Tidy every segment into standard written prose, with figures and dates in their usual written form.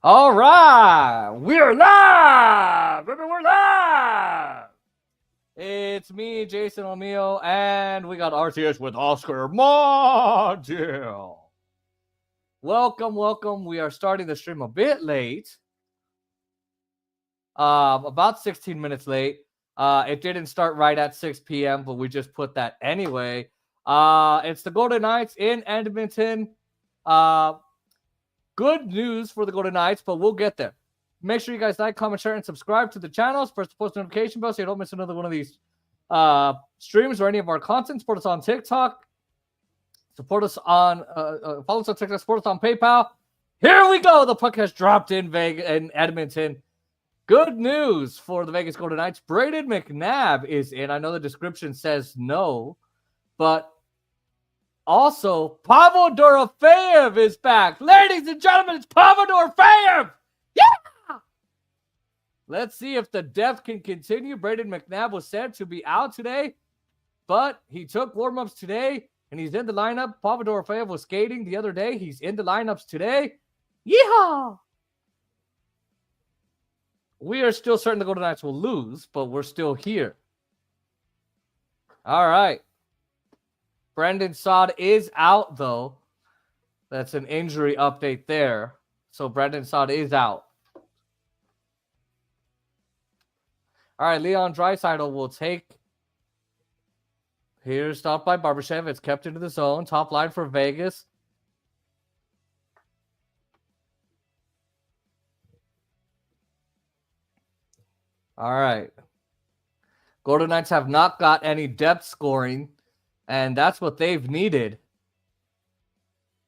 All right, we're live. Baby, we're live. It's me, Jason O'Meal, and we got RTS with Oscar Module. Welcome. We are starting the stream a bit late, about 16 minutes late. It didn't start right at 6 p.m., but we just put that anyway. It's the Golden Knights in Edmonton. Good news for the Golden Knights, but we'll get there. Make sure you guys like, comment, share, and subscribe to the channels. Press the post notification bell so you don't miss another one of these streams or any of our content. Support us on TikTok. Support us on follow us on TikTok. Support us on PayPal. Here we go. The puck has dropped in Vegas and Edmonton. Good news for the Vegas Golden Knights. Brayden McNabb is in. I know the description says no, but also, Pavel Dorofeyev is back. Ladies and gentlemen, it's Pavel Dorofeyev. Yeah! Let's see if the depth can continue. Brayden McNabb was said to be out today, but he took warm-ups today, and he's in the lineup. Pavel Dorofeyev was skating the other day. He's in the lineups today. Yeehaw! We are still certain the Golden Knights will lose, but we're still here. All right. Brandon Saad is out, though. That's an injury update there. So Brandon Saad is out. All right, Leon Draisaitl will take. Here's stopped by Barbashev. It's kept into the zone. Top line for Vegas. All right. Golden Knights have not got any depth scoring. And that's what they've needed.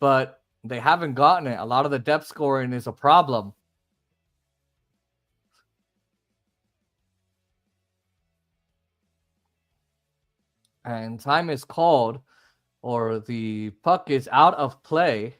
But they haven't gotten it. A lot of the depth scoring is a problem. And time is called, or the puck is out of play.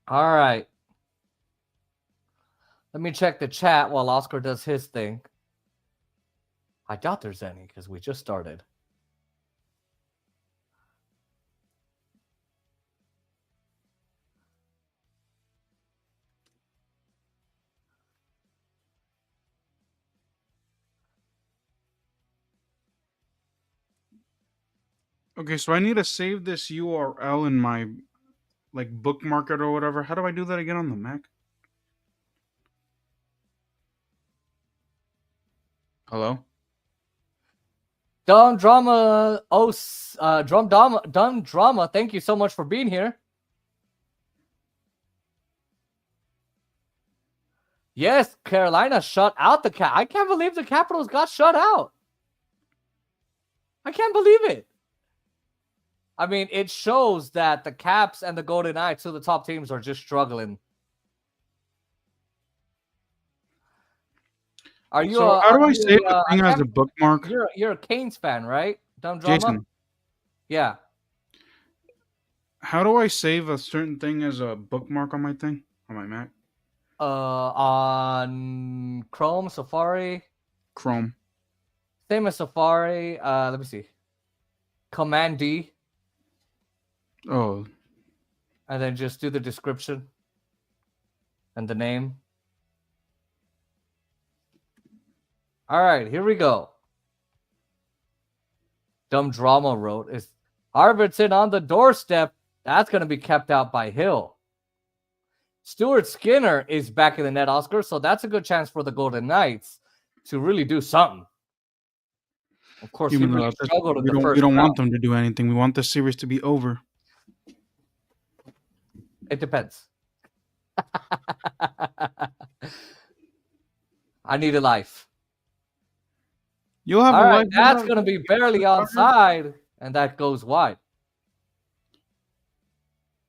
All right. Let me check the chat while Oscar does his thing. I doubt there's any because we just started. Okay, so I need to save this URL in my bookmark it or whatever. How do I do that again on the Mac? Hello? Dumb Drama, Dumb Drama, thank you so much for being here. Yes, Carolina shut out the Cap. I can't believe the Capitals got shut out. I can't believe it. I mean, it shows that the Caps and the Golden Knights, so the top teams, are just struggling. Are you? So how do I save the thing as a bookmark? You're a Canes fan, right? Dumb Drama. Jason. Yeah. How do I save a certain thing as a bookmark on my thing on my Mac? On Chrome, Safari. Chrome. Same as Safari. Let me see. Command D. Oh. And then just do the description and the name. All right, here we go. Dumb Drama wrote, is Arvidsson on the doorstep? That's going to be kept out by Hill. Stuart Skinner is back in the net, Oscar, so that's a good chance for the Golden Knights to really do something. Of course, we don't want them to do anything. We want the series to be over. It depends. I need a life. You'll have All a right, life. that's going to be barely onside, and that goes wide.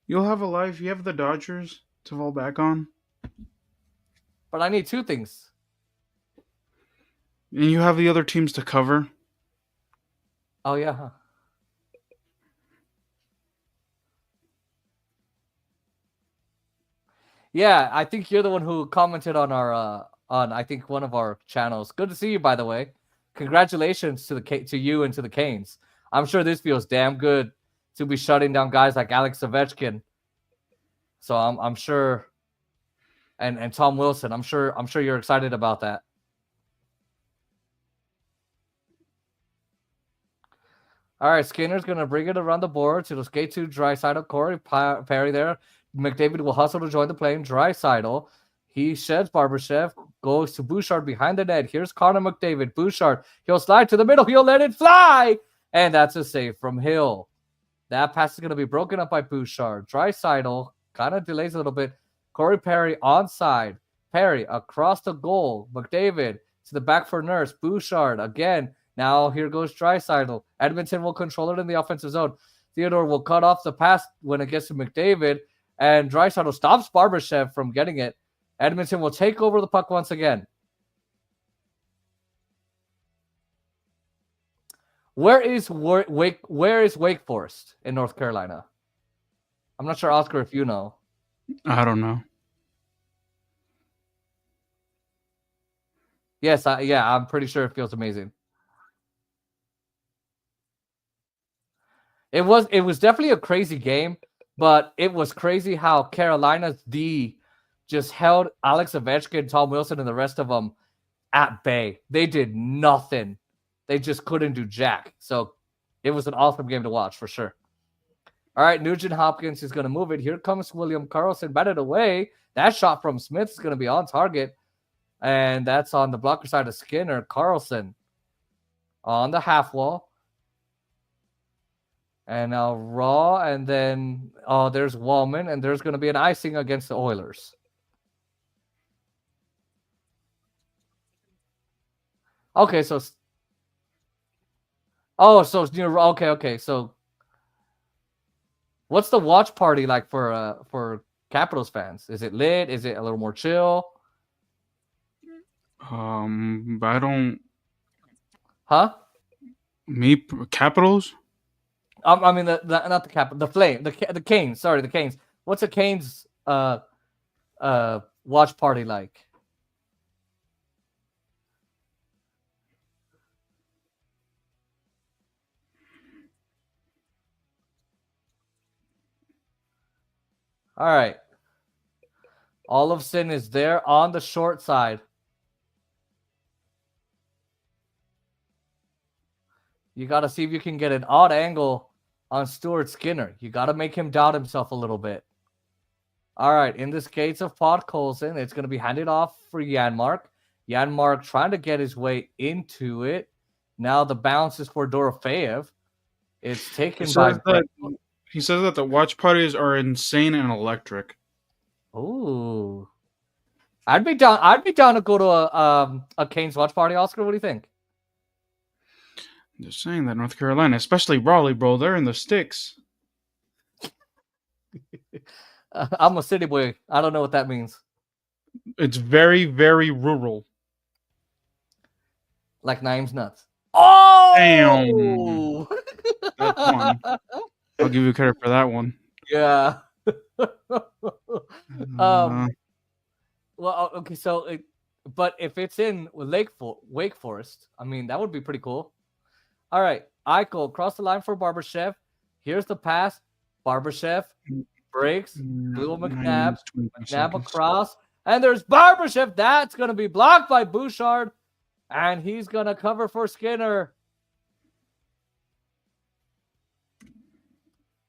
You'll have a life. You have the Dodgers to fall back on. But I need two things. And you have the other teams to cover. Oh yeah. Huh. Yeah, I think you're the one who commented on our on I think one of our channels. Good to see you, by the way. Congratulations to to you and to the Canes. I'm sure this feels damn good to be shutting down guys like Alex Ovechkin. So I'm sure, and Tom Wilson. I'm sure you're excited about that. All right, Skinner's gonna bring it around the board to the skate to Draisaitl, Corey Perry there. McDavid will hustle to join the play. Draisaitl, he sheds Barbashev, goes to Bouchard behind the net. Here's Connor McDavid. Bouchard, he'll slide to the middle. He'll let it fly, and that's a save from Hill. That pass is gonna be broken up by Bouchard. Draisaitl kind of delays a little bit. Corey Perry onside. Perry across the goal. McDavid to the back for Nurse. Bouchard again. Now here goes Draisaitl. Edmonton will control it in the offensive zone. Theodore will cut off the pass when it gets to McDavid, and Draisaitl stops Barbashev from getting it. Edmonton will take over the puck once again. Where is Wake Forest in North Carolina? I'm not sure, Oscar, if you know. I don't know. Yes, I'm pretty sure it feels amazing. It was definitely a crazy game, but it was crazy how Carolina's D just held Alex Ovechkin, Tom Wilson, and the rest of them at bay. They did nothing. They just couldn't do jack. So it was an awesome game to watch for sure. All right, Nugent Hopkins is going to move it. Here comes William Karlsson, batted away. That shot from Smith is going to be on target, and that's on the blocker side of Skinner. Karlsson on the half wall. And now Raw, and then there's Wallman, and there's going to be an icing against the Oilers. Okay, so okay. So what's the watch party like for Capitals fans? Is it lit? Is it a little more chill? I don't. Huh? Capitals? I mean, not the Cap, the Flame, the Canes. Sorry, the Canes. What's a Canes watch party like? All right. Olofsson is there on the short side. You got to see if you can get an odd angle on Stuart Skinner. You got to make him doubt himself a little bit. All right, in the skates of Podkolzin, it's going to be handed off for Janmark. Janmark trying to get his way into it. Now the bounce is for Dorofeyev. It's taken by... He says that the watch parties are insane and electric. Ooh. I'd be down to go to a Canes watch party, Oscar. What do you think? Just saying that North Carolina, especially Raleigh, bro, they're in the sticks. I'm a city boy. I don't know what that means. It's very, very rural. Like Naeem's nuts. Oh! Damn. That's one. I'll give you credit for that one. Yeah. Well, okay, so but if it's in Wake Forest, I mean, that would be pretty cool. All right, Eichel across the line for Barbashev. Here's the pass. Barbashev breaks. Little McNabb. McNabb across. And there's Barbashev. That's going to be blocked by Bouchard. And he's going to cover for Skinner.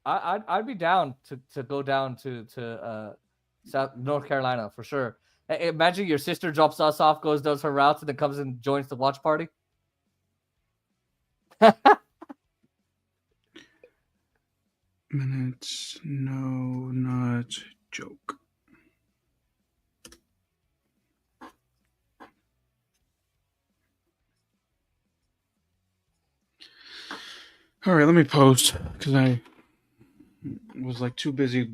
I'd be down to go down to North Carolina for sure. Imagine your sister drops us off, does her routes, and then comes and joins the watch party. Minutes, no, not joke. All right, let me post because I was like too busy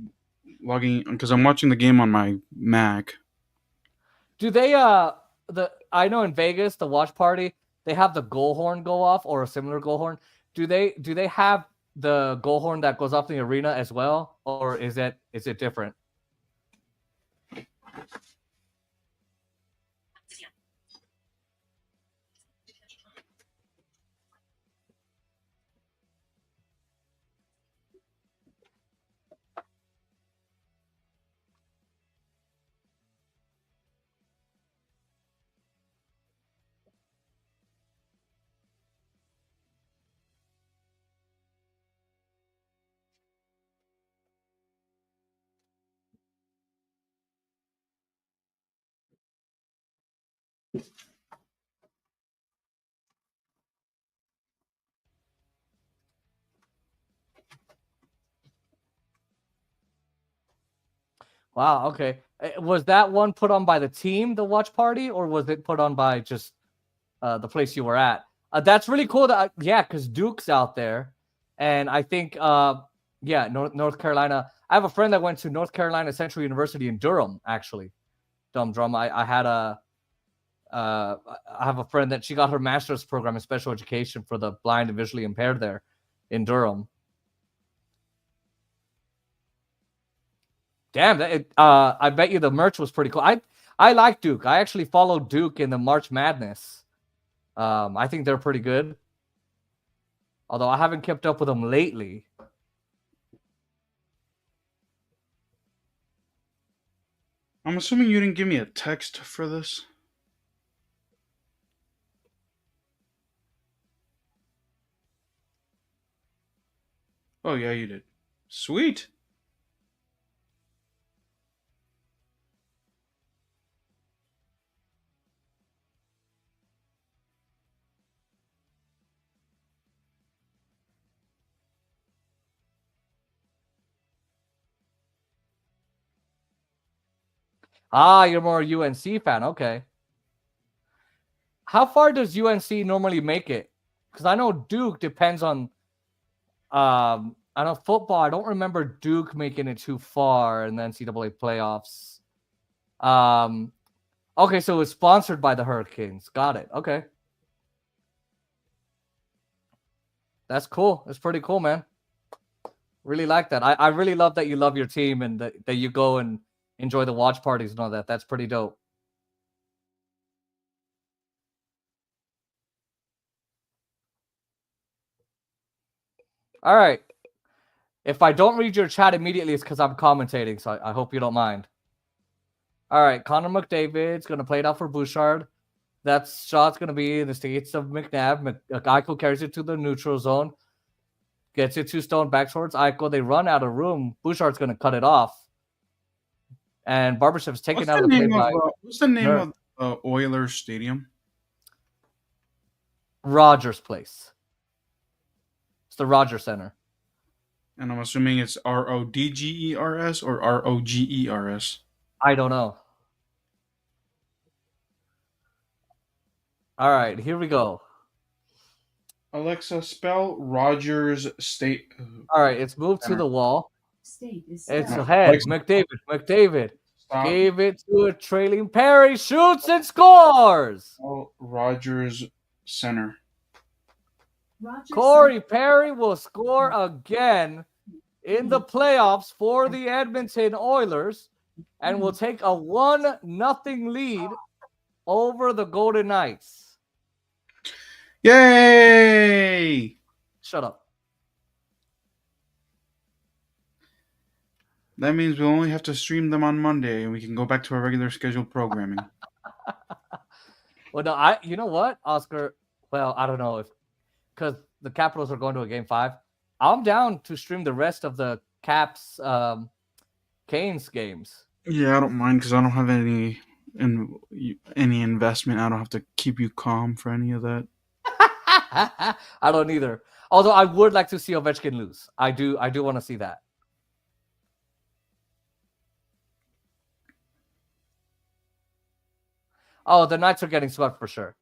logging because I'm watching the game on my Mac. Do they I know in Vegas the watch party they have the goal horn go off or a similar goal horn. do they have the goal horn that goes off in the arena as well, or is it different? Wow. Okay. Was that one put on by the team, the watch party, or was it put on by just the place you were at? That's really cool. That yeah, because Duke's out there, and I think yeah, North Carolina. I have a friend that went to North Carolina Central University in Durham. Actually, Dumb Drum. I had a I have a friend that she got her master's program in special education for the blind and visually impaired there in Durham. Damn, I bet you the merch was pretty cool. I like Duke. I actually followed Duke in the March Madness. I think they're pretty good. Although I haven't kept up with them lately. I'm assuming you didn't give me a text for this. Oh, yeah, you did. Sweet. Ah, you're more a UNC fan. Okay. How far does UNC normally make it? Because I know Duke depends on I know football. I don't remember Duke making it too far in the NCAA playoffs. Okay, so it's sponsored by the Hurricanes. Got it. Okay. That's cool. That's pretty cool, man. Really like that. I really love that you love your team and that you go and enjoy the watch parties and all that. That's pretty dope. All right. If I don't read your chat immediately, it's because I'm commentating, so I hope you don't mind. All right. Connor McDavid's going to play it out for Bouchard. That shot's going to be in the states of McNabb. Eichel carries it to the neutral zone. Gets it to Stone back towards Eichel. They run out of room. Bouchard's going to cut it off. And Barbashev's taken out of the play by... What's the name of Oilers Stadium? Rogers Place. It's the Rogers Center. And I'm assuming it's RODGERS or ROGERS. I don't know. All right, here we go. Alexa, spell Rogers State. All right, it's moved to the wall. State is It's spelled. ahead. McDavid gave it to a trailing Perry, shoots and scores. Rogers Center. Corey Perry will score again in the playoffs for the Edmonton Oilers and will take a 1-0 lead over the Golden Knights. Yay! Shut up. That means we'll only have to stream them on Monday and we can go back to our regular scheduled programming. Well, no, you know what, Oscar? Well, I don't know if because the Capitals are going to a game 5. I'm down to stream the rest of the Caps Canes games. Yeah, I don't mind because I don't have any investment. I don't have to keep you calm for any of that. I don't either. Although I would like to see Ovechkin lose. I do want to see that. Oh, the Knights are getting swept for sure.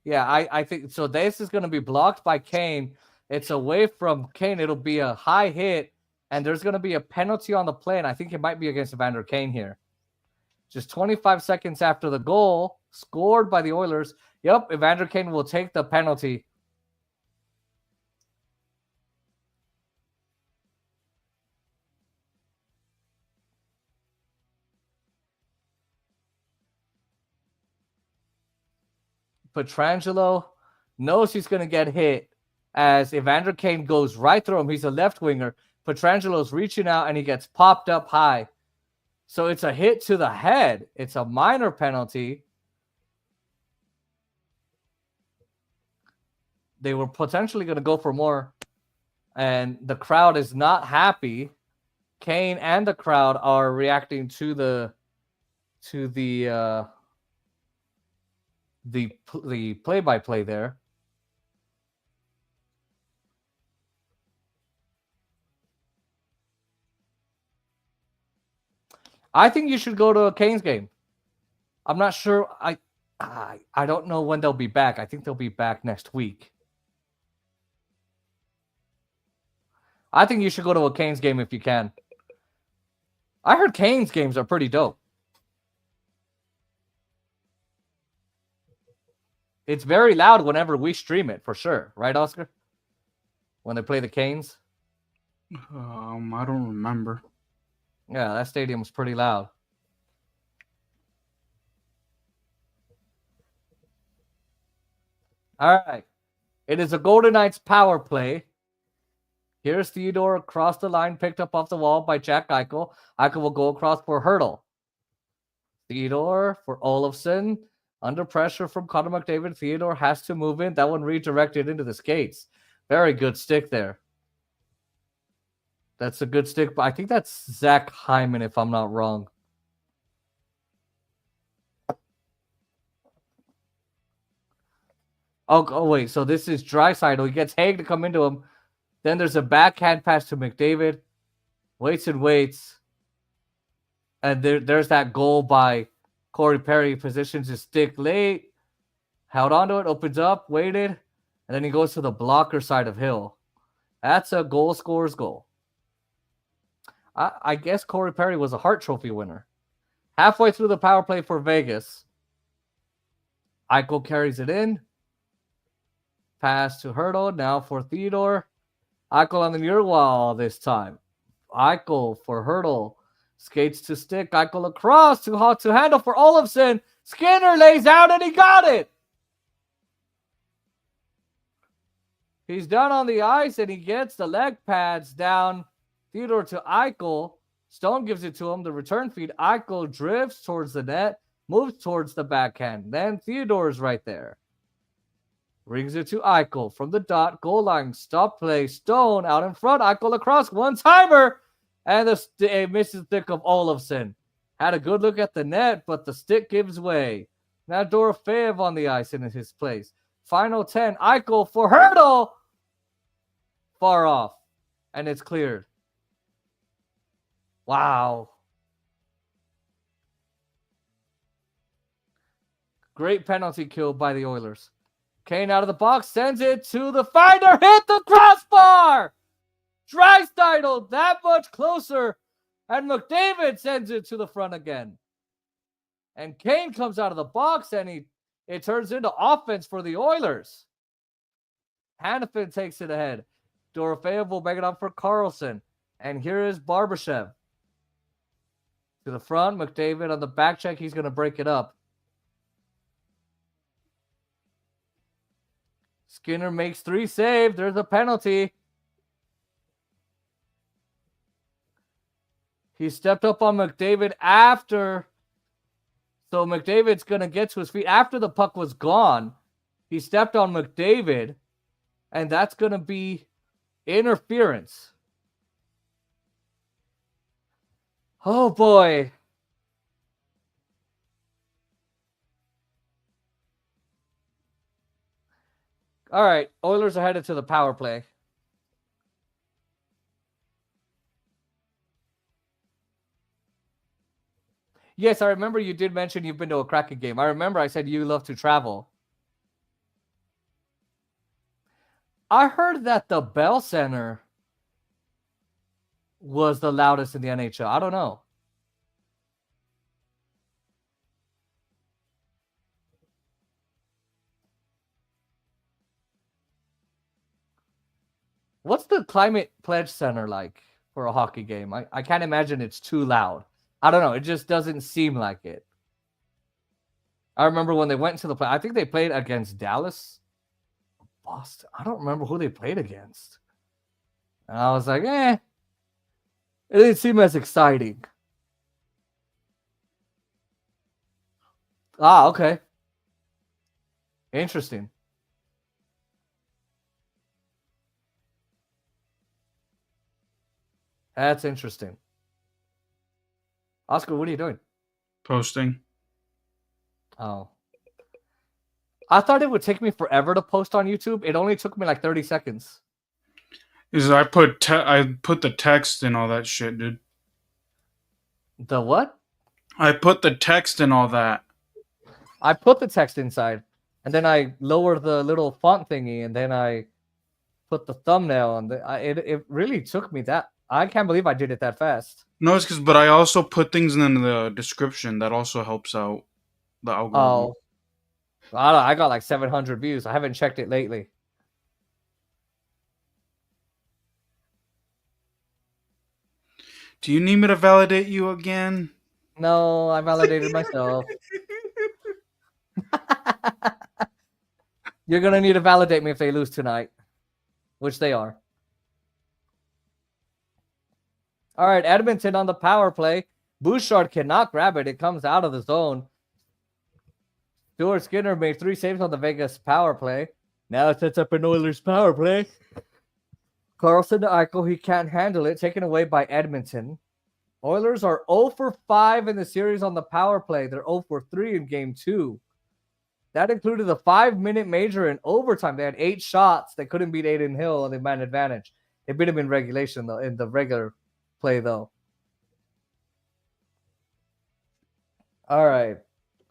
Yeah, I think so. This is going to be blocked by Kane. It's away from Kane. It'll be a high hit, and there's going to be a penalty on the play, and I think it might be against Evander Kane here. Just 25 seconds after the goal scored by the Oilers. Yep, Evander Kane will take the penalty. Pietrangelo knows he's going to get hit as Evander Kane goes right through him. He's a left winger. Pietrangelo's reaching out, and he gets popped up high. So it's a hit to the head. It's a minor penalty. They were potentially going to go for more, and the crowd is not happy. Kane and the crowd are reacting to the play-by-play there. I think you should go to a Canes game. I'm not sure. I don't know when they'll be back. I think they'll be back next week. I think you should go to a Canes game if you can. I heard Canes games are pretty dope. It's very loud whenever we stream it, for sure. Right, Oscar? When they play the Canes? I don't remember. Yeah, that stadium was pretty loud. All right. It is a Golden Knights power play. Here's Theodore across the line, picked up off the wall by Jack Eichel. Eichel will go across for Hurdle. Theodore for Olofsson. Under pressure from Connor McDavid. Theodore has to move in. That one redirected into the skates. Very good stick there. That's a good stick. But I think that's Zach Hyman, if I'm not wrong. Oh, wait. So this is Draisaitl. He gets Haig to come into him. Then there's a backhand pass to McDavid. Waits and waits. And there's that goal by Corey Perry. Positions his stick late. Held onto it. Opens up. Waited. And then he goes to the blocker side of Hill. That's a goal scorer's goal. I guess Corey Perry was a Hart Trophy winner. Halfway through the power play for Vegas. Eichel carries it in. Pass to Hurdle. Now for Theodore. Eichel on the near wall this time. Eichel for Hurdle. Skates to stick. Eichel across. Too hot to handle for Olofsson. Skinner lays out and he got it. He's down on the ice and he gets the leg pads down. Theodore to Eichel. Stone gives it to him. The return feed. Eichel drifts towards the net. Moves towards the backhand. Then Theodore's right there. Brings it to Eichel from the dot. Goal line. Stop play. Stone out in front. Eichel across. One-timer. And it misses the stick of Olofsson. Had a good look at the net, but the stick gives way. Now Dorofeyev on the ice in his place. Final 10. Eichel for Hurdle. Far off. And it's cleared. Wow. Great penalty kill by the Oilers. Kane out of the box, sends it to the finder, hit the crossbar! Draisaitl that much closer, and McDavid sends it to the front again. And Kane comes out of the box, and it turns into offense for the Oilers. Hanifin takes it ahead. Dorofeyev will bring it up for Karlsson. And here is Barbashev. To the front, McDavid on the back check. He's going to break it up. Skinner makes 3 saves. There's a penalty. He stepped up on McDavid after. So McDavid's going to get to his feet. After the puck was gone, he stepped on McDavid. And that's going to be interference. Oh, boy. All right. Oilers are headed to the power play. Yes, I remember you did mention you've been to a Kraken game. I remember I said you love to travel. I heard that the Bell Center was the loudest in the NHL. I don't know. What's the Climate Pledge Center like for a hockey game? I can't imagine it's too loud. I don't know. It just doesn't seem like it. I remember when they went to the play. I think they played against Dallas, Boston. I don't remember who they played against. And I was like, it didn't seem as exciting. Ah, okay. Interesting. That's interesting. Oscar, what are you doing? Posting. Oh. I thought it would take me forever to post on YouTube. It only took me like 30 seconds. I put the text and all that shit, dude. The what? I put the text and all that. I put the text inside, and then I lowered the little font thingy, and then I put the thumbnail on. It really took me that. I can't believe I did it that fast. No, it's but I also put things in the description. That also helps out the algorithm. Oh. I got like 700 views. I haven't checked it lately. Do you need me to validate you again? No, I validated myself. You're going to need to validate me if they lose tonight, which they are. All right, Edmonton on the power play. Bouchard cannot grab it. It comes out of the zone. Stuart Skinner made 3 saves on the Vegas power play. Now it sets up an Oilers power play. Karlsson to Eichel. He can't handle it. Taken away by Edmonton. Oilers are 0 for 5 in the series on the power play. They're 0 for 3 in game 2. That included a 5-minute major in overtime. They had 8 shots. They couldn't beat Adin Hill on the man advantage. They beat him in regulation, though, in the regular play, though. All right.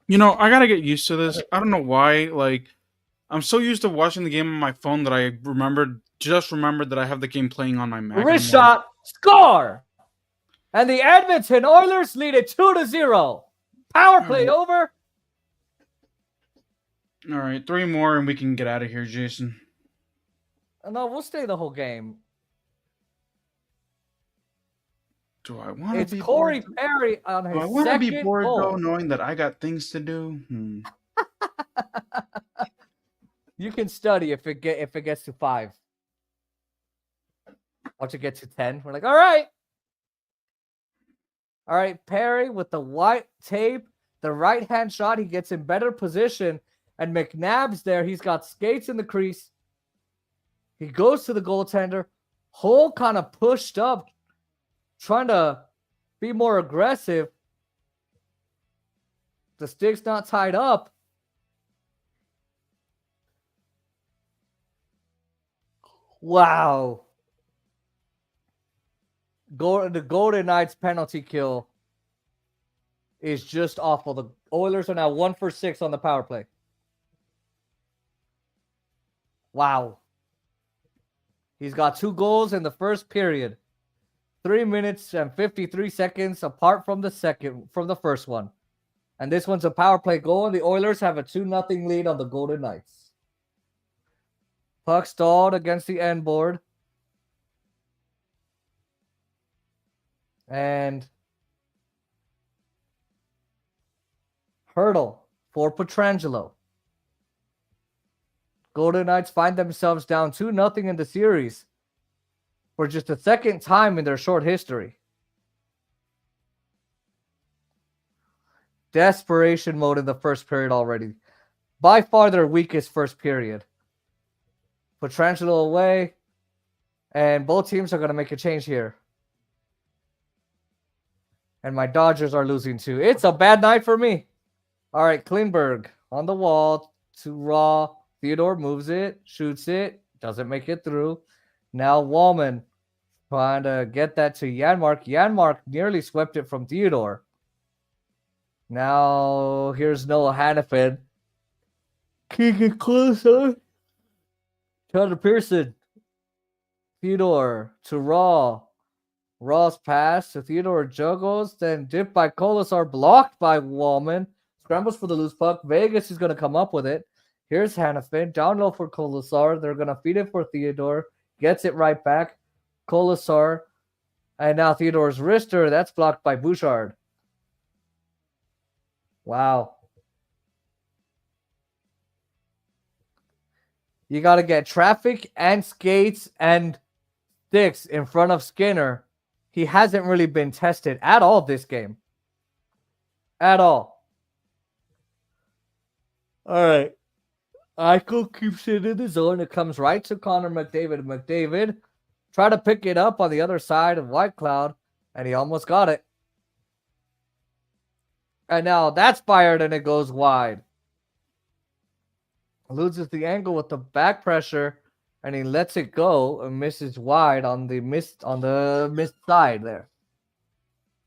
You know, I gotta get used to this. I don't know why. Like, I'm so used to watching the game on my phone that I just remembered that I have the game playing on my Mac. Wrist shot, score! And the Edmonton Oilers lead it 2-0. Power play over. All right, 3 more and we can get out of here, Jason. No, we'll stay the whole game. Do I want to It's be Corey bored? Perry on his Do I want to be second bored goal. though, knowing that I got things to do? You can study if it gets to 5. Once it gets to 10, we're like, all right. All right, Perry with the white tape, the right-hand shot. He gets in better position, and McNabb's there. He's got skates in the crease. He goes to the goaltender. Hole kind of pushed up, trying to be more aggressive. The stick's not tied up. Wow. The Golden Knights penalty kill is just awful. The Oilers are now 1 for 6 on the power play. Wow. He's got 2 goals in the first period. 3 minutes and 53 seconds apart from the first one. And this one's a power play goal, and the Oilers have a 2-0 lead on the Golden Knights. Puck stalled against the end board. And hurdle for Pietrangelo. Golden Knights find themselves down 2-0 in the series for just the second time in their short history. Desperation mode in the first period already. By far their weakest first period. Pietrangelo away. And both teams are going to make a change here. And my Dodgers are losing too. It's a bad night for me. All right, Klingberg on the wall to Raw. Theodore moves it, shoots it, doesn't make it through. Now Wallman trying to get that to Janmark. Janmark nearly swept it from Theodore. Now here's Noah Hannafin. Keegan closer. Connor Pearson. Theodore to Raw. Raw's pass to Theodore juggles, then dipped by Kolasar, blocked by Wallman. Scrambles for the loose puck. Vegas is going to come up with it. Here's Hannafin. Down low for Kolasar. They're going to feed it for Theodore. Gets it right back. Kolasar. And now Theodore's wrister. That's blocked by Bouchard. Wow. You got to get traffic and skates and sticks in front of Skinner. He hasn't really been tested at all this game. At all. All right. Eichel keeps it in the zone. It comes right to Connor McDavid. McDavid try to pick it up on the other side of White Cloud, and he almost got it. And now that's fired, and it goes wide. Loses the angle with the back pressure, and he lets it go and misses wide on the missed side there.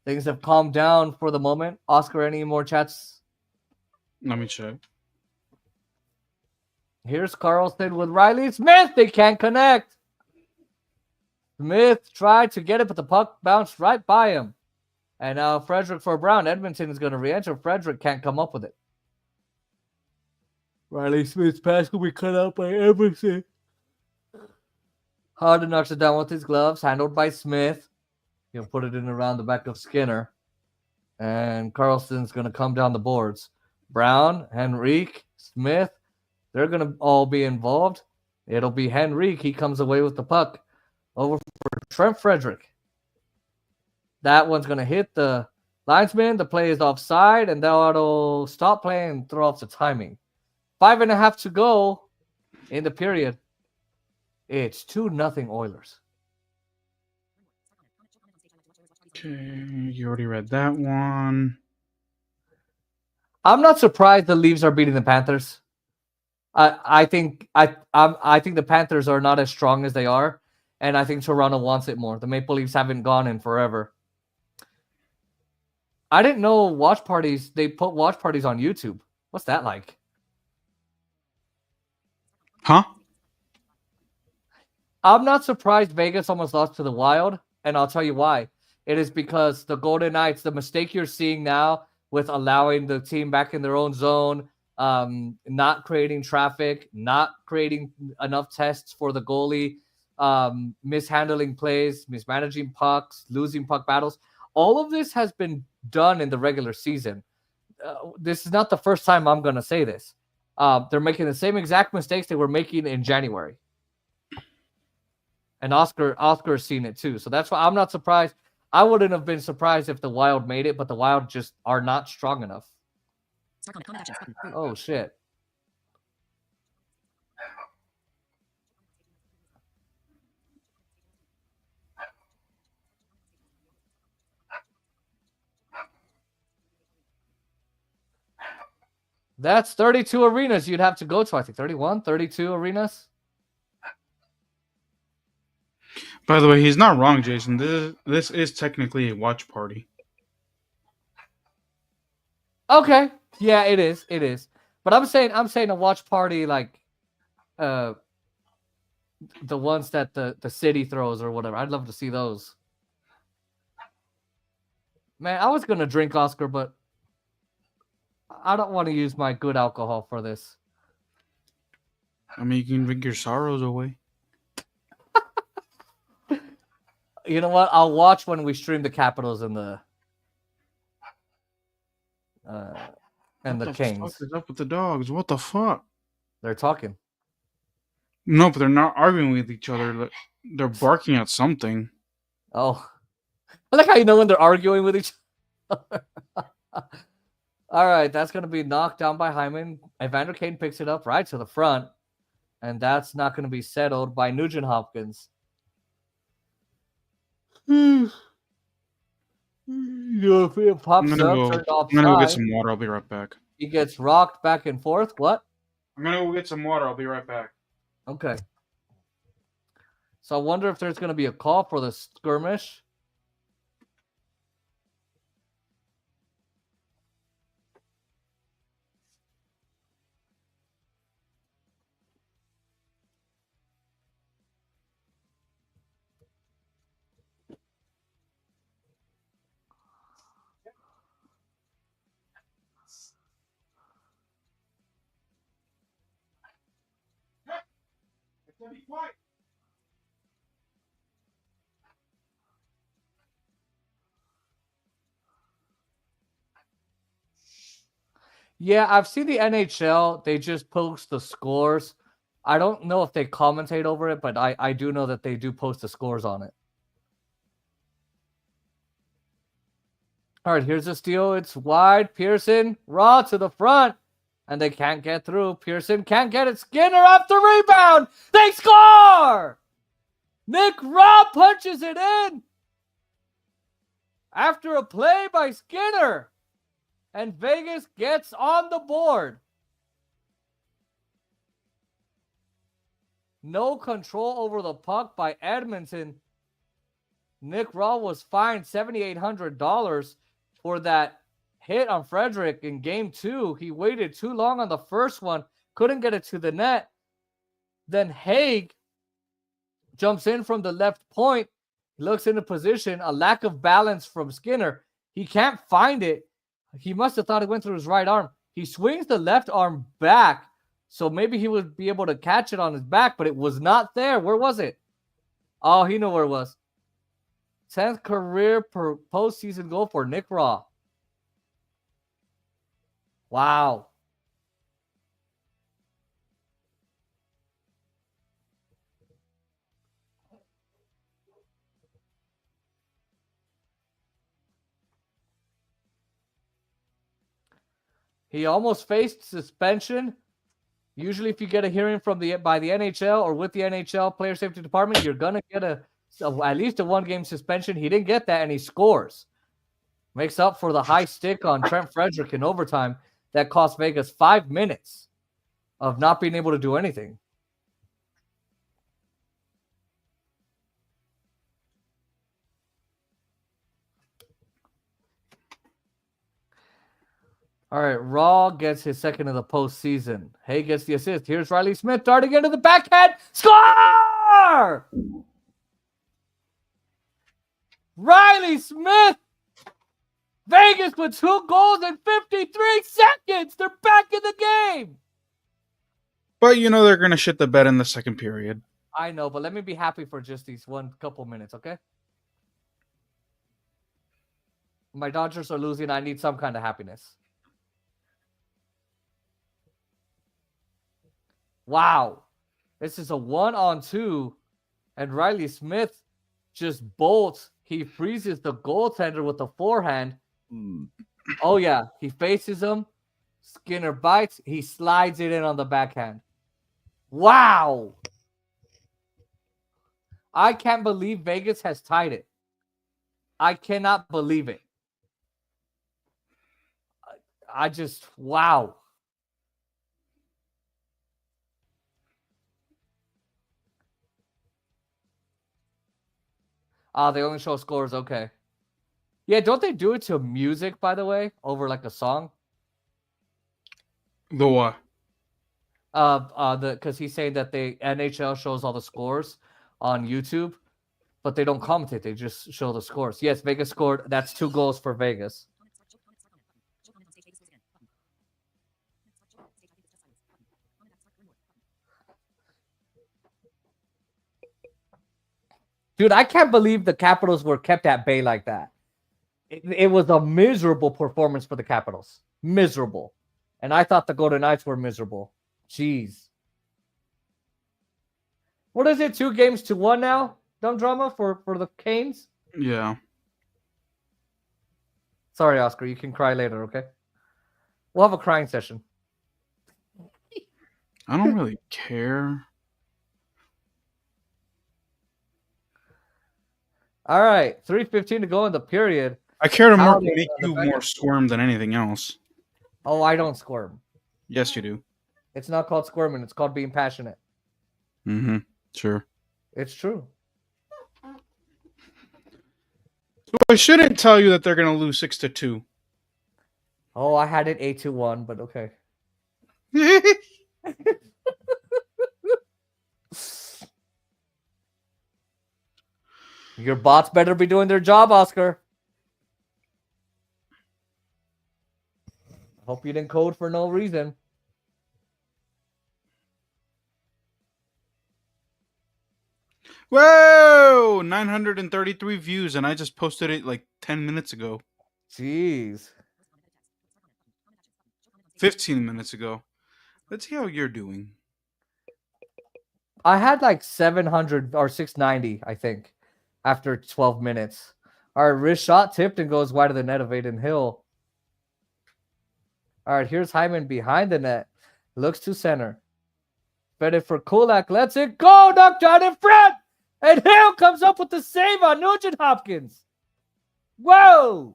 Things have calmed down for the moment. Oscar, any more chats? Let me check. Here's Karlsson with Riley Smith. They can't connect. Smith tried to get it, but the puck bounced right by him. And now Frederick for Brown. Edmonton is going to re-enter. Frederick can't come up with it. Riley Smith's pass will be cut out by Edmonton. Harden knocks it down with his gloves, handled by Smith. He'll put it in around the back of Skinner. And Karlsson's going to come down the boards. Brown, Henrique, Smith, they're going to all be involved. It'll be Henrique. He comes away with the puck. Over for Trent Frederick. That one's going to hit the linesman. The play is offside, and that'll stop playing and throw off the timing. 5.5 to go in the period. It's 2-0 Oilers. Okay, you already read that one. I'm not surprised the Leafs are beating the Panthers. I think the Panthers are not as strong as they are, and I think Toronto wants it more. The Maple Leafs haven't gone in forever. I didn't know watch parties. They put watch parties on YouTube. What's that like? Huh? I'm not surprised Vegas almost lost to the Wild, and I'll tell you why. It is because the Golden Knights, the mistake you're seeing now with allowing the team back in their own zone, not creating traffic, not creating enough tests for the goalie, mishandling plays, mismanaging pucks, losing puck battles. All of this has been done in the regular season. This is not the first time I'm going to say this. They're making the same exact mistakes they were making in January. And Oscar's seen it too. So that's why I'm not surprised. I wouldn't have been surprised if the Wild made it, but the Wild just are not strong enough. Oh, shit. That's 32 arenas you'd have to go to. I think 31, 32 arenas. By the way, he's not wrong, Jason. This is technically a watch party. Okay. Yeah, it is. It is. But I'm saying a watch party like the ones that the city throws or whatever. I'd love to see those. Man, I was gonna drink, Oscar, but I don't want to use my good alcohol for this. I mean, you can drink your sorrows away. You know what? I'll watch when we stream the Capitals and the Kings. What the fuck is up with the dogs? What the fuck? They're talking. No, but they're not arguing with each other. They're barking at something. Oh, I like how you know when they're arguing with each other. All right, that's going to be knocked down by Hyman. Evander Kane picks it up right to the front, and that's not going to be settled by Nugent Hopkins. If it pops I'm up, turned gonna go get offside, some water. I'll be right back. he gets rocked back and forth. What? I'm gonna go get some water. I'll be right back. Okay. So I wonder if there's going to be a call for the skirmish. Yeah, I've seen the NHL. They just post the scores. I don't know if they commentate over it, but I do know that they do post the scores on it. All right, here's the steal. It's wide. Pearson, Raw to the front. And they can't get through. Pearson can't get it. Skinner off the rebound. They score! Nick Raw punches it in. After a play by Skinner. And Vegas gets on the board. No control over the puck by Edmonton. Nick Raw was fined $7,800 for that hit on Frederick in game 2. He waited too long on the first one. Couldn't get it to the net. Then Haig jumps in from the left point. Looks into position. A lack of balance from Skinner. He can't find it. He must have thought it went through his right arm. He swings the left arm back. So maybe he would be able to catch it on his back, but it was not there. Where was it? Oh, he knew where it was. 10th career per postseason goal for Nick Raw. Wow. He almost faced suspension. Usually, if you get a hearing by the NHL or with the NHL player safety department, you're gonna get at least a 1-game suspension. He didn't get that, and he scores. Makes up for the high stick on Trent Frederick in overtime that cost Vegas 5 minutes of not being able to do anything. All right, Raw gets his second of the postseason. Hay gets the assist. Here's Riley Smith darting into the backhand. Score! Riley Smith! Vegas with 2 goals in 53 seconds. They're back in the game. But you know they're going to shit the bed in the second period. I know, but let me be happy for just these couple minutes, okay? My Dodgers are losing. I need some kind of happiness. Wow. This is a 1-on-2. And Riley Smith just bolts. He freezes the goaltender with the forehand. Oh, yeah. He faces him. Skinner bites. He slides it in on the backhand. Wow. I can't believe Vegas has tied it. I cannot believe it. I just, wow. They only show scores. Okay. Yeah, don't they do it to music, by the way, over like a song? The what? Because he's saying that the NHL shows all the scores on YouTube, but they don't commentate. They just show the scores. Yes, Vegas scored. That's 2 goals for Vegas. Dude, I can't believe the Capitals were kept at bay like that. It was a miserable performance for the Capitals. Miserable. And I thought the Golden Knights were miserable. Jeez. What is it? 2-1 now? Dumb drama for the Canes? Yeah. Sorry, Oscar. You can cry later, okay? We'll have a crying session. I don't really care. All right. 3:15 to go in the period. I care to make you more squirm than anything else. Oh, I don't squirm. Yes, you do. It's not called squirming. It's called being passionate. Mm-hmm. Sure. It's true. So I shouldn't tell you that they're going to lose 6-2. Oh, I had it 8-1, but okay. Your bots better be doing their job, Oscar. Hope you didn't code for no reason. Whoa! 933 views, and I just posted it like 10 minutes ago. Jeez. 15 minutes ago. Let's see how you're doing. I had like 700 or 690, I think, after 12 minutes. Our wrist shot tipped and goes wide of the net of Aiden Hill. All right, here's Hyman behind the net. Looks to center. Fed it for Kulak. Lets it go. Knocked down in front. And Hill comes up with the save on Nugent Hopkins. Whoa.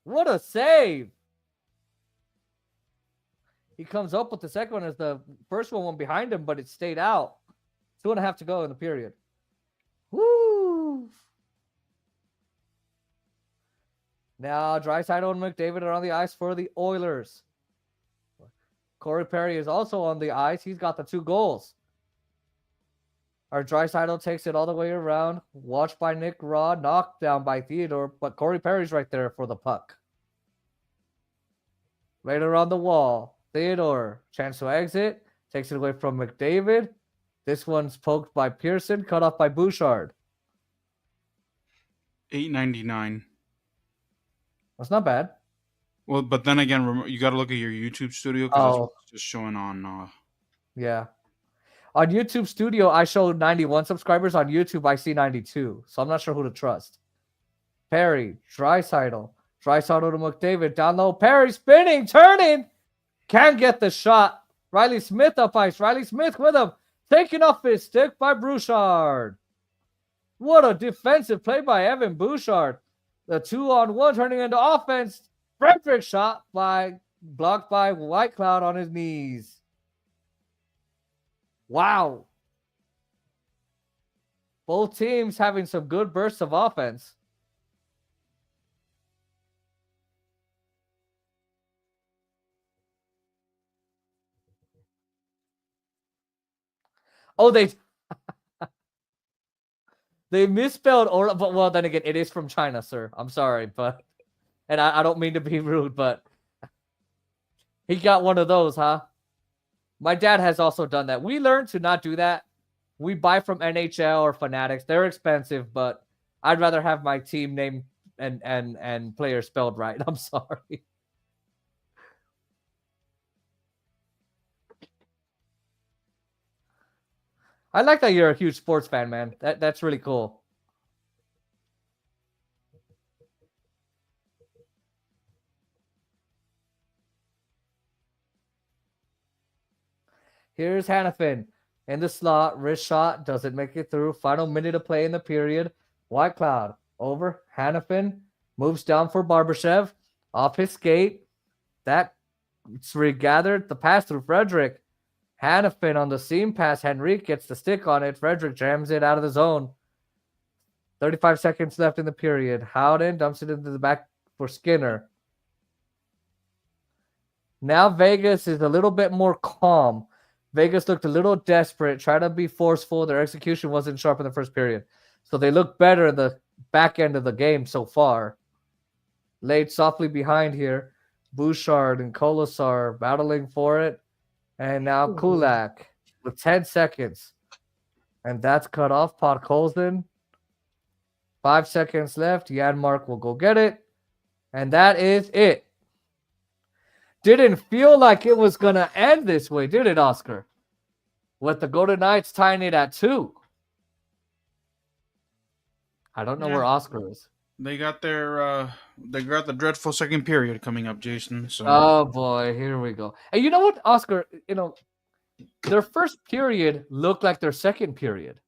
What a save. He comes up with the second one as the first one went behind him, but it stayed out. 2.5 to go in the period. Woo. Now, Draisaitl and McDavid are on the ice for the Oilers. Corey Perry is also on the ice. He's got the 2 goals. Our Draisaitl takes it all the way around. Watched by Nick Rod. Knocked down by Theodore. But Corey Perry's right there for the puck. Right around the wall. Theodore. Chance to exit. Takes it away from McDavid. This one's poked by Pearson. Cut off by Bouchard. 899. That's not bad. Well, but then again, you got to look at your YouTube studio because it's just showing on. Yeah. On YouTube Studio, I showed 91 subscribers. On YouTube, I see 92. So I'm not sure who to trust. Perry, Draisaitl. Draisaitl to McDavid. Down low. Perry spinning, turning. Can't get the shot. Riley Smith up ice. Riley Smith with him. Taken off his stick by Bouchard. What a defensive play by Evan Bouchard. The 2-on-1 turning into offense. Frederick shot blocked by Whitecloud on his knees. Wow. Both teams having some good bursts of offense. Oh, they misspelled or, but well, then again, it is from China, sir. I'm sorry, but and I don't mean to be rude, but he got one of those, huh? My dad has also done that. We learned to not do that. We buy from NHL or Fanatics. They're expensive, but I'd rather have my team name and player spelled right. I'm sorry. I like that you're a huge sports fan, man. That's really cool. Here's Hannafin in the slot. Wrist shot. Doesn't make it through. Final minute of play in the period. Whitecloud over. Hannafin moves down for Barbashev. Off his skate. That's regathered. The pass through Frederick. Hannafin on the seam pass. Henrique gets the stick on it. Frederick jams it out of the zone. 35 seconds left in the period. Howden dumps it into the back for Skinner. Now Vegas is a little bit more calm. Vegas looked a little desperate, tried to be forceful. Their execution wasn't sharp in the first period. So they look better in the back end of the game so far. Laid softly behind here. Bouchard and Kolesar battling for it. And now Kulak with 10 seconds. And that's cut off. Podkolzin. 5 seconds left. Janmark will go get it. And that is it. Didn't feel like it was going to end this way, did it, Oscar? With the Golden Knights tying it at 2. I don't know where Oscar is. They got the dreadful second period coming up, Jason. So. Oh boy, here we go. And you know what, Oscar? You know, their first period looked like their second period.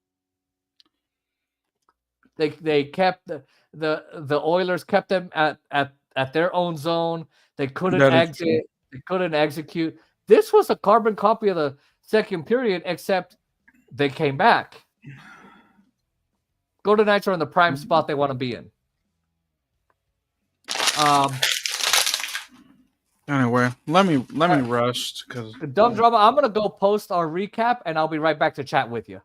They kept the Oilers kept them at their own zone. They couldn't exit. They couldn't execute. This was a carbon copy of the second period, except they came back. Golden Knights are in the prime spot they want to be in. Anyway, let me rest because Dumb drama. I'm gonna go post our recap, and I'll be right back to chat with you.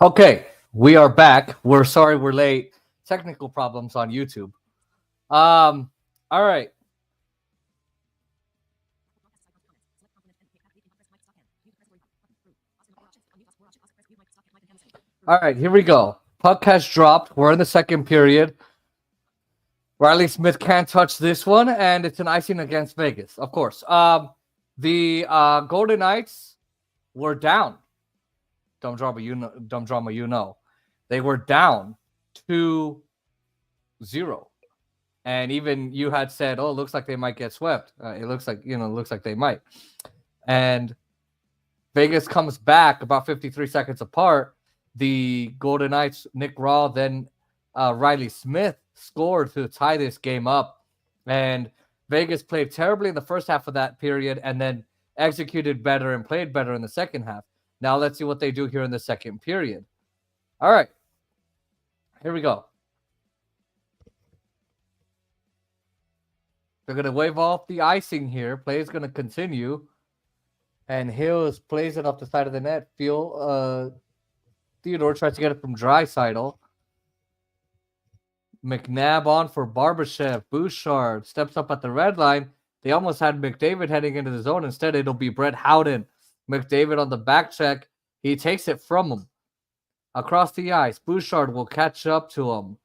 Okay, we are back. We're sorry we're late. Technical problems on YouTube. All right. All right, here we go. Puck has dropped. We're in the second period. Riley Smith can't touch this one, and it's an icing against Vegas, of course. The Golden Knights were down. Dumb drama, you know. They were down 2-0. And even you had said, "Oh, it looks like they might get swept." It looks like they might. And Vegas comes back about 53 seconds apart. The Golden Knights, Nick Raw, then Riley Smith scored to tie this game up. And Vegas played terribly in the first half of that period and then executed better and played better in the second half. Now let's see what they do here in the second period. All right. Here we go. They're going to wave off the icing here. Play is going to continue. And Hill plays it off the side of the net. Theodore tries to get it from Draisaitl. McNabb on for Barbashev. Bouchard steps up at the red line. They almost had McDavid heading into the zone. Instead, it'll be Brett Howden. McDavid on the back check. He takes it from him. Across the ice, Bouchard will catch up to him.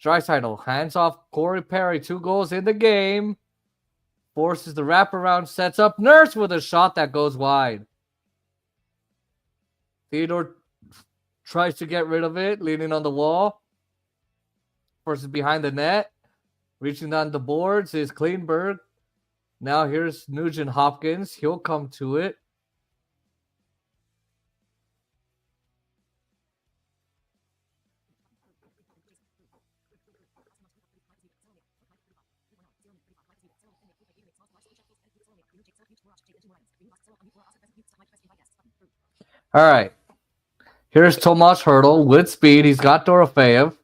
Draisaitl hands off Corey Perry. 2 goals in the game. Forces the wraparound. Sets up Nurse with a shot that goes wide. Theodore tries to get rid of it, leaning on the wall. Forces behind the net. Reaching down the boards is Kleinberg. Now here's Nugent Hopkins. He'll come to it. All right. Here's Tomas Hertl with speed. He's got Dorofeyev.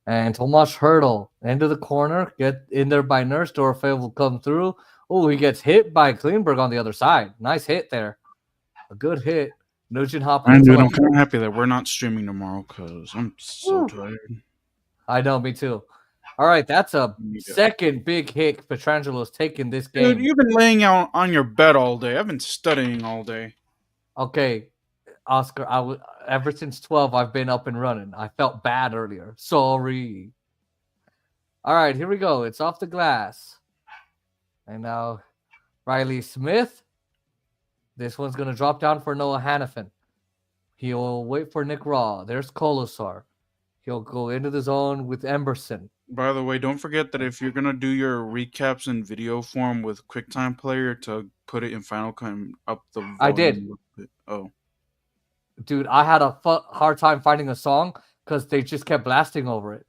And Tomas Hertl into the corner. Get in there by Nurse. Dorofeyev will come through. Oh, he gets hit by Kleinberg on the other side. Nice hit there. A good hit. Nugent Hopkins. Dude, I'm kind of happy that we're not streaming tomorrow because I'm so tired. I know, me too. All right, that's a second big hit Pietrangelo's taken this game. Dude, you've been laying out on your bed all day. I've been studying all day. Okay, Oscar, ever since 12, I've been up and running. I felt bad earlier. Sorry. All right, here we go. It's off the glass. And now Riley Smith. This one's going to drop down for Noah Hannafin. He'll wait for Nick Raw. There's Kolosar. He'll go into the zone with Emberson. By the way, don't forget that if you're going to do your recaps in video form with QuickTime Player to put it in Final Cut up the volume. I did. Oh. Dude, I had a hard time finding a song because they just kept blasting over it.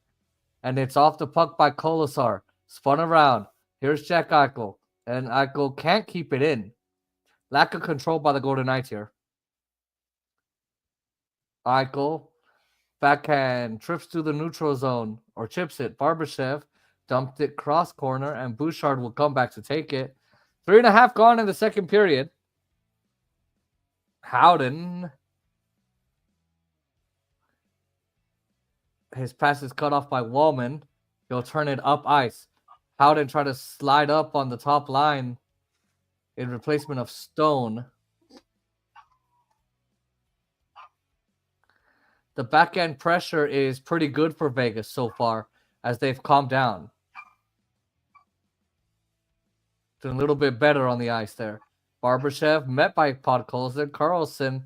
And it's off the puck by Kolosar. Spun around. Here's Jack Eichel. And Eichel can't keep it in. Lack of control by the Golden Knights here. Eichel. Backhand. Trips to the neutral zone. Or chips it. Barbashev. Dumped it cross corner. And Bouchard will come back to take it. 3.5 gone in the second period. Howden. His pass is cut off by Wallman. He'll turn it up ice. Howden try to slide up on the top line in replacement of Stone. The backhand pressure is pretty good for Vegas so far as they've calmed down. Doing a little bit better on the ice there. Barbashev met by Podkolzin. Karlsson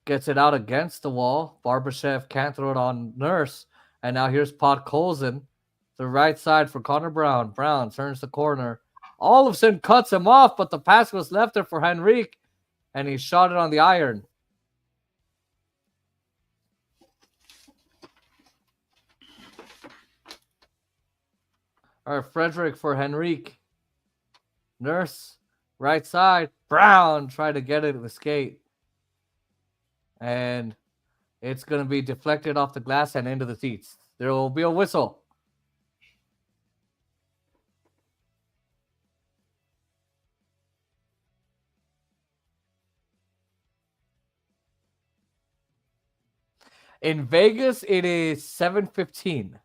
gets it out against the wall. Barbashev can't throw it on Nurse. And now here's Podkolzin. The right side for Connor Brown. Brown turns the corner. All of a sudden cuts him off, but the pass was left there for Henrique. And he shot it on the iron. All right, Frederick for Henrique. Nurse, right side. Brown tried to get it to the skate. And it's going to be deflected off the glass and into the seats. There will be a whistle. In Vegas, it is 7:15.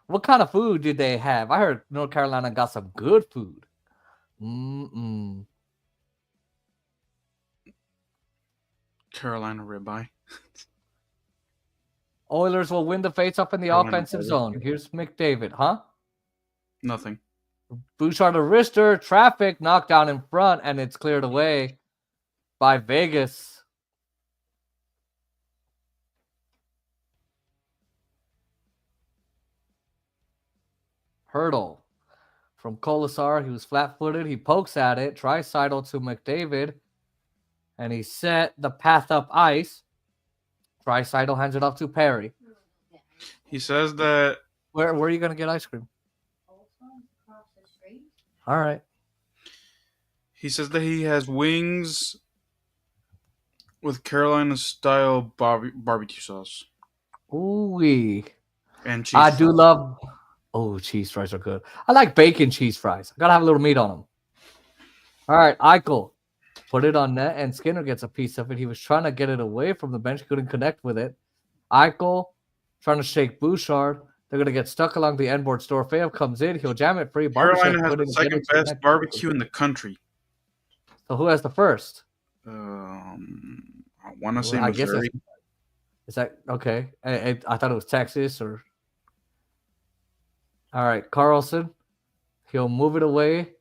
What kind of food did they have? I heard North Carolina got some good food. Carolina ribeye. Oilers will win the face-off in the Carolina offensive barbecue. zone. Here's McDavid, huh? Nothing. Bouchard to wrister, traffic, knockdown in front, and it's cleared away by Vegas. Hurdle from Kolasar. He was flat-footed. He pokes at it. Draisaitl to McDavid. And he set the path up ice. Draisaitl hands it off to Perry. He says that. Where are you going to get ice cream? All right. He says that he has wings with Carolina-style barbecue sauce. Ooh-wee. And cheese I fries. do love... Oh, cheese fries are good. I like bacon cheese fries. Got to have a little meat on them. All right, Eichel. Put it on net, and Skinner gets a piece of it. He was trying to get it away from the bench. Couldn't connect with it. Eichel trying to shake Bouchard. They're going to get stuck along the end board. Dorofeyev comes in. He'll jam it free. Carolina has the second best barbecue in the country. So who has the first? I want to say Missouri. Is that okay? I thought it was Texas or. All right, Karlsson. He'll move it away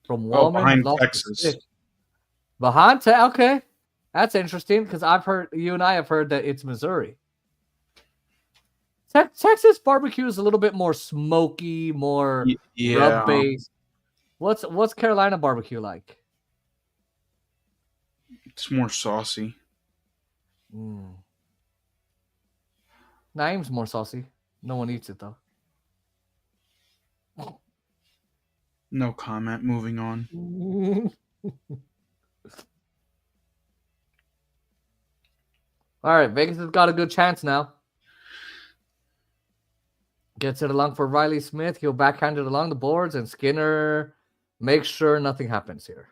from Wallman. Behind Texas. Behind okay. That's interesting because you and I have heard that it's Missouri. Texas barbecue is a little bit more smoky, more rub based. What's Carolina barbecue like? It's more saucy. Naeem's more saucy. No one eats it though. No comment. Moving on. All right, Vegas has got a good chance now. Gets it along for Riley Smith. He'll backhand it along the boards, and Skinner makes sure nothing happens here.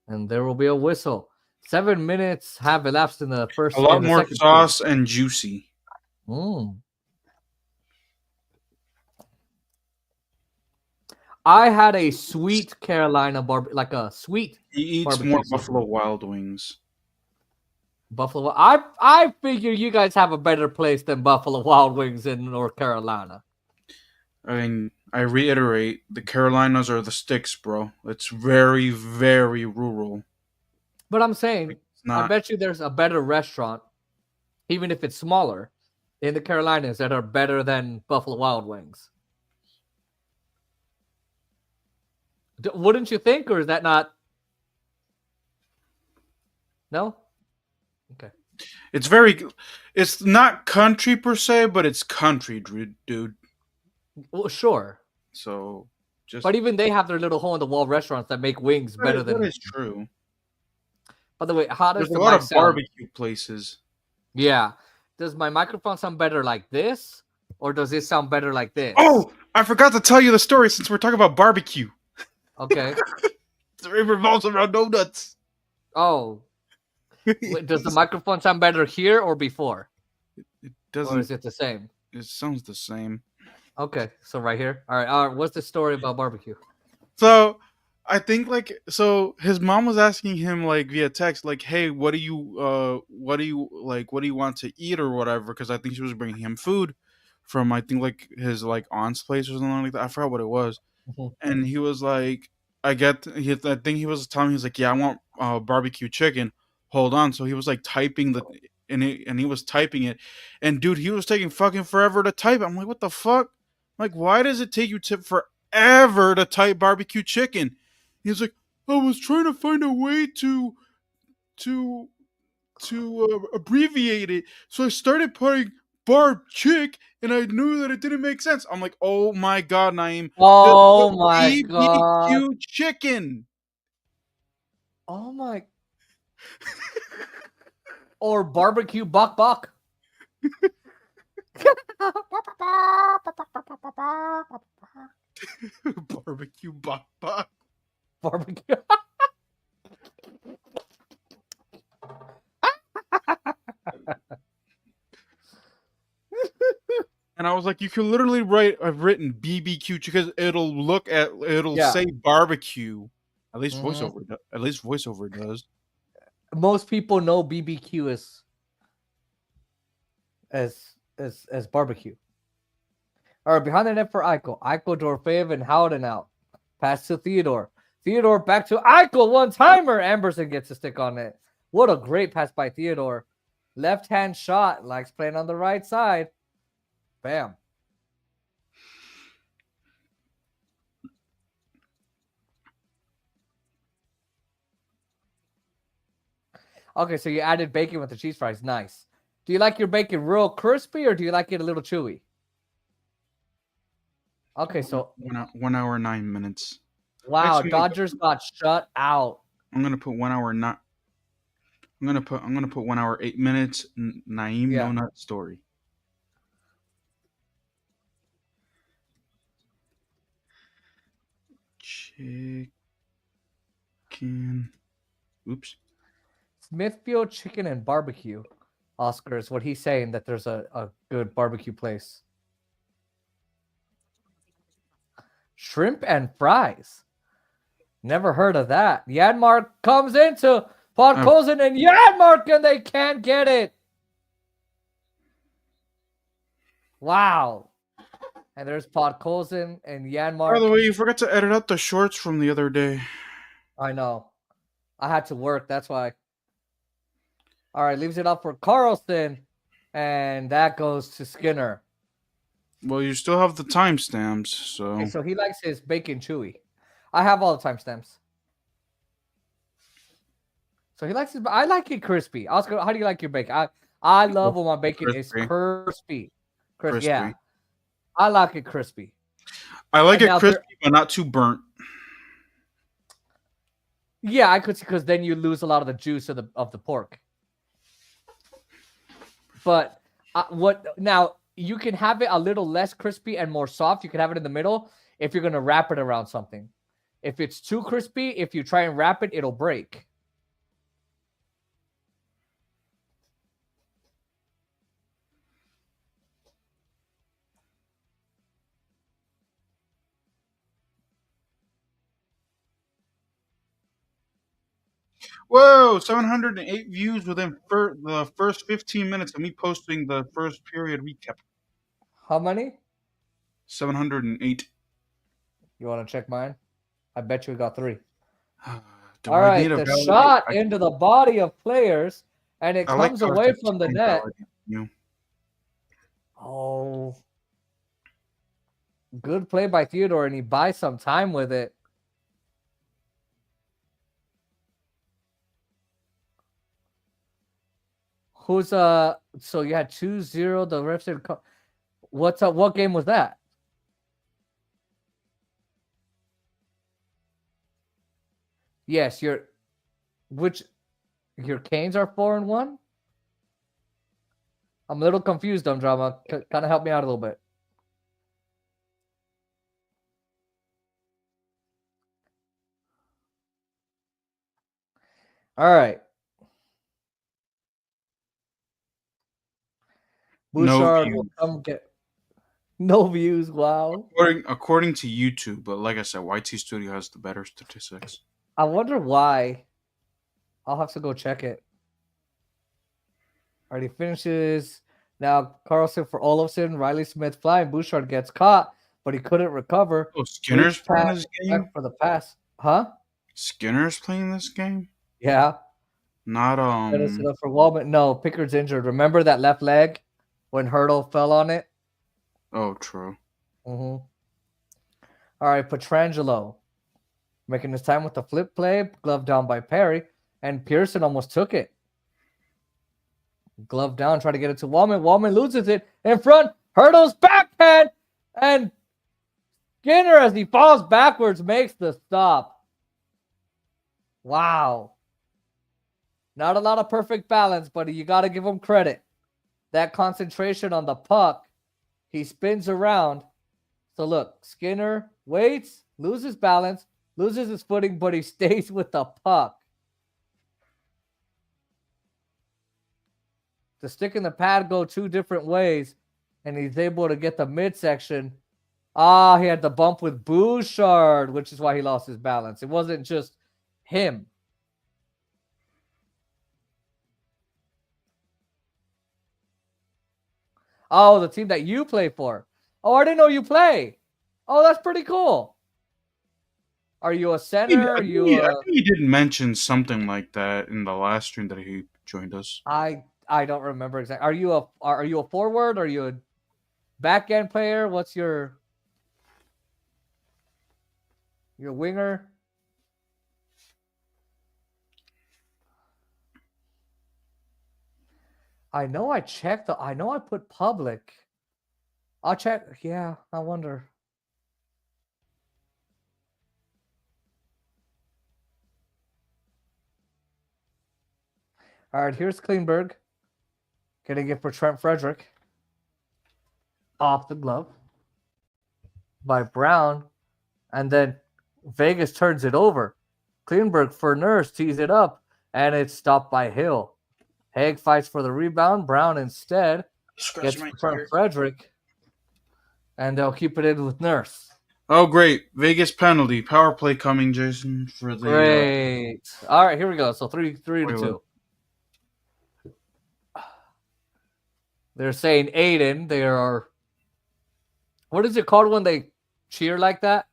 And there will be a whistle. 7 minutes have elapsed in the first. A lot more sauce and juicy. I had a sweet Carolina like a sweet. He eats more Buffalo Wild Wings. Buffalo. I figure you guys have a better place than Buffalo Wild Wings in North Carolina. I mean, I reiterate, the Carolinas are the sticks, bro. It's very, very rural. But I'm saying, I bet you there's a better restaurant, even if it's smaller, in the Carolinas that are better than Buffalo Wild Wings. Wouldn't you think, or is that not? No? Okay. It's not country per se, but it's country, dude. Well, sure. So, but even they have their little hole-in-the-wall restaurants that make wings better than. That is true. By the way, how does there's a lot of barbecue places? Yeah. Does my microphone sound better like this, or does it sound better like this? Oh, I forgot to tell you the story since we're talking about barbecue. Okay. It revolves around donuts. Oh. Wait, does the microphone sound better here or before? It doesn't. Or is it the same? It sounds the same. Okay, so right here. All right. What's the story about barbecue? So I think his mom was asking him via text, hey, what do you want to eat or whatever? Because I think she was bringing him food from his aunt's place or something like that. I forgot what it was. And he was like, I think he was telling me, he was like, yeah, I want barbecue chicken. Hold on. So he was typing and he was typing it, and dude, he was taking fucking forever to type. I'm like, what the fuck? Why does it take you forever to type barbecue chicken? He was like, I was trying to find a way to abbreviate it, so I started putting barb chick, and I knew that it didn't make sense. I'm like, oh my god, Naeem. Oh my god. BBQ chicken. Oh my. Or barbecue buck. Barbecue buck. Barbecue. And I was like, you could literally have written BBQ because it'll Yeah. say barbecue. At least Mhm. voiceover does. Most people know BBQ as barbecue. All right, behind the net for Eichel. Eichel, Dorofeyev, and Howden out. Pass to Theodore. Theodore back to Eichel. One-timer. Amberson gets a stick on it. What a great pass by Theodore. Left-hand shot. Likes playing on the right side. Bam. Okay, so you added bacon with the cheese fries. Nice. Do you like your bacon real crispy or do you like it a little chewy? Okay, so 1 hour 9 minutes. wow, Actually, Dodgers got shut out. I'm gonna put 1 hour not. I'm gonna put 1 hour 8 minutes. Naeem Yeah. No Nut story. Chicken. Oops. Smithfield Chicken and Barbecue. Oscar is what he's saying, that there's a good barbecue place. Shrimp and fries. Never heard of that. Yanmark comes into Podkolzin and Yanmark, and they can't get it. Wow. And there's Podkolzin and Yanmark. By the way, you forgot to edit out the shorts from the other day. I know. I had to work. That's why. All right, leaves it up for Karlsson, and that goes to Skinner. Well, you still have the timestamps, so. Okay, so he likes his bacon chewy. I have all the timestamps. So he likes his. I like it crispy. Oscar, how do you like your bacon? I love when my bacon is crispy. Crispy. Yeah. I like it crispy. I like it crispy, but not too burnt. Yeah, I could see, because then you lose a lot of the juice of the pork. But now you can have it a little less crispy and more soft. You can have it in the middle if you're gonna wrap it around something. If it's too crispy, if you try and wrap it, it'll break. Whoa, 708 views within the first 15 minutes of me posting the first period recap. How many? 708. You want to check mine? I bet you got 3. All right, the shot into the body of players, and it comes away from the net. Oh, good play by Theodore, and he buys some time with it. Who's so you had 2-0. The ref said, "What's up? What game was that?" Yes, your Canes are 4-1. I'm a little confused, Dumb Drama. Kind of help me out a little bit. All right. Bouchard will come get no views. Wow. According to YouTube, but like I said, YT Studio has the better statistics. I wonder why. I'll have to go check it. Already finishes. Now Karlsson for Olofsson. Riley Smith flying. Bouchard gets caught, but he couldn't recover. Oh, Skinner's playing this game? For the pass. Huh? Skinner's playing this game? Yeah. Not for Wallman. No, Pickard's injured. Remember that left leg when Hurdle fell on it? Oh, true. All right, Pietrangelo making his time with the flip play. Glove down by Perry, and Pearson almost took it. Glove down, try to get it to Wallman. Wallman loses it in front. Hurdle's backhand, and Skinner, as he falls backwards, makes the stop. Wow. Not a lot of perfect balance, but you got to give him credit. That concentration on the puck. He spins around. So look, Skinner waits, loses balance, loses his footing, but he stays with the puck. The stick and the pad go 2 different ways, and he's able to get the midsection. Ah, he had the bump with Bouchard, which is why he lost his balance. It wasn't just him. Oh, the team that you play for. Oh, I didn't know you play. Oh, that's pretty cool. Are you a center? I think he did mention something like that in the last stream that he joined us. I don't remember exactly. Are you a forward? Are you a back end player? What's your winger? I know I checked. I know I put public. I'll check. Yeah, I wonder. All right, here's Klingberg. Getting it for Trent Frederick. Off the glove by Brown. And then Vegas turns it over. Klingberg for Nurse tees it up. And it's stopped by Hill. Haig fights for the rebound. Brown instead gets Trent Frederick. And they'll keep it in with Nurse. Oh, great. Vegas penalty. Power play coming, Jason, for the... Great. All right, here we go. So 3-2. They're saying Aiden. They are... What is it called when they cheer like that?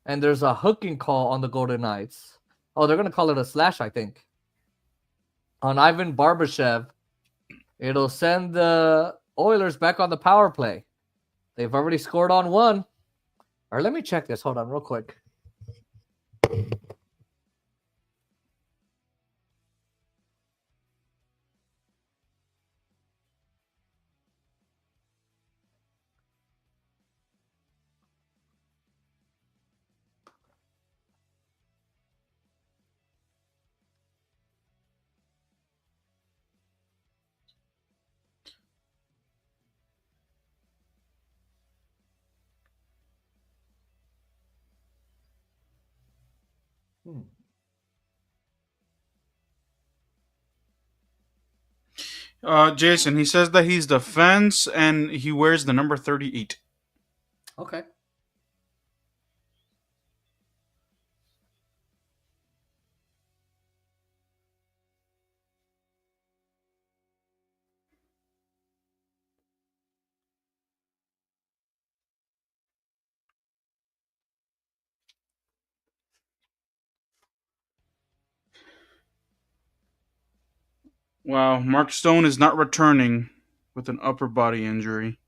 And there's a hooking call on the Golden Knights. Oh, they're going to call it a slash, I think. On Ivan Barbashev. It'll send the Oilers back on the power play. They've already scored on one. All right, let me check this. Hold on real quick. Jason, he says that he's defense and he wears the number 38. Okay. Wow, Mark Stone is not returning with an upper body injury.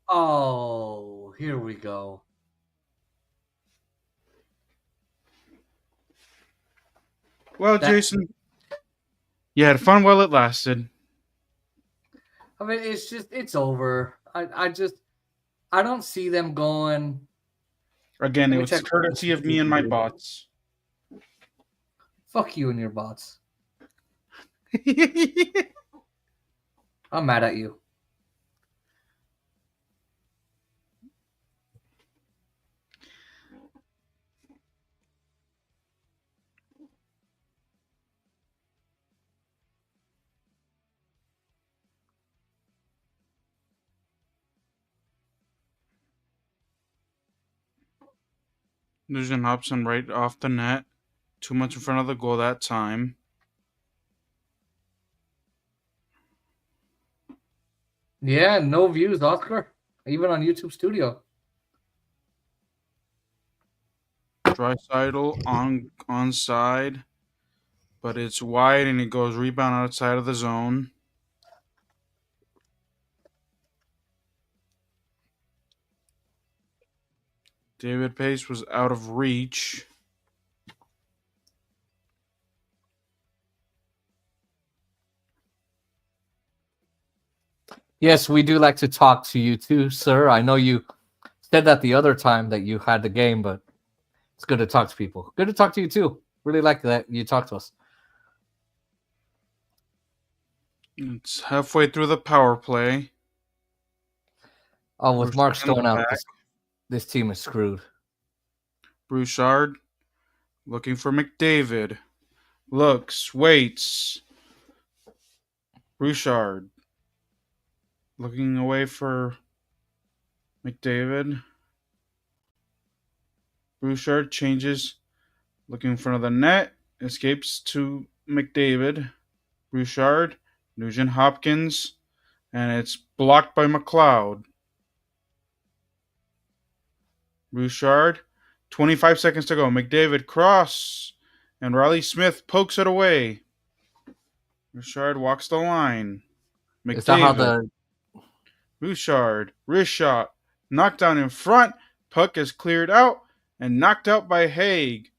Oh, here we go. Well, Jason, you had fun while it lasted. I mean, it's over. I don't see them going. Again, it was courtesy of me and my bots. Fuck you and your bots. I'm mad at you. Nugent Hobson right off the net. Too much in front of the goal that time. Yeah, no views, Oscar. Even on YouTube Studio. Draisaitl on side. But it's wide and it goes rebound outside of the zone. David Pace was out of reach. Yes, we do like to talk to you too, sir. I know you said that the other time that you had the game, but it's good to talk to people. Good to talk to you too. Really like that you talk to us. It's halfway through the power play. Oh, with Mark Stone out, this team is screwed. Bouchard looking for McDavid. Looks, waits. Bouchard. Looking away for McDavid. Bouchard changes. Looking in front of the net. Escapes to McDavid. Bouchard. Nugent Hopkins. And it's blocked by McLeod. Bouchard. 25 seconds to go. McDavid cross. And Riley Smith pokes it away. Bouchard walks the line. McDavid. Is that how the Bouchard, wrist shot, knocked down in front, puck is cleared out, and knocked out by Haig.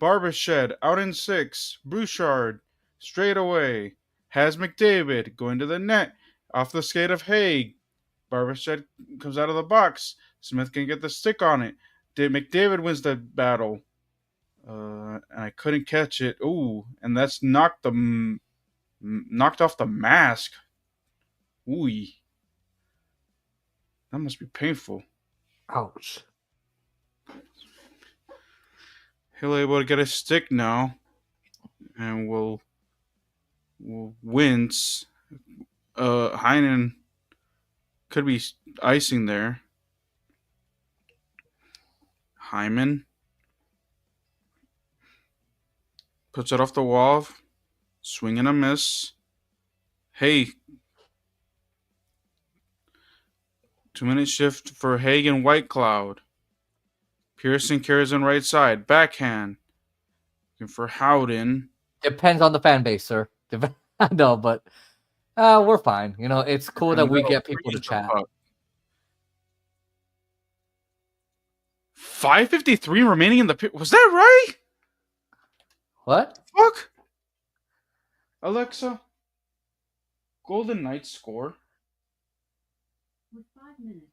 Barbashead out in 6, Bouchard, straight away, has McDavid going to the net, off the skate of Haig. Barbashead comes out of the box, Smith can get the stick on it. McDavid wins the battle. And I couldn't catch it. Ooh, and that's knocked off the mask. Ooh. That must be painful. ouch? He'll be able to get a stick now, and will wins. Heinen could be icing there. Hyman puts it off the wall, swing and a miss. Hey, 2-minute shift for Haig and Whitecloud. Pearson carries on right side. Backhand. Looking for Howden. Depends on the fan base, sir. I know, but we're fine. You know, it's cool that we get people to chat. 5:53 remaining in the... Was that right? What? Fuck. Alexa. Golden Knights score. With 5 minutes,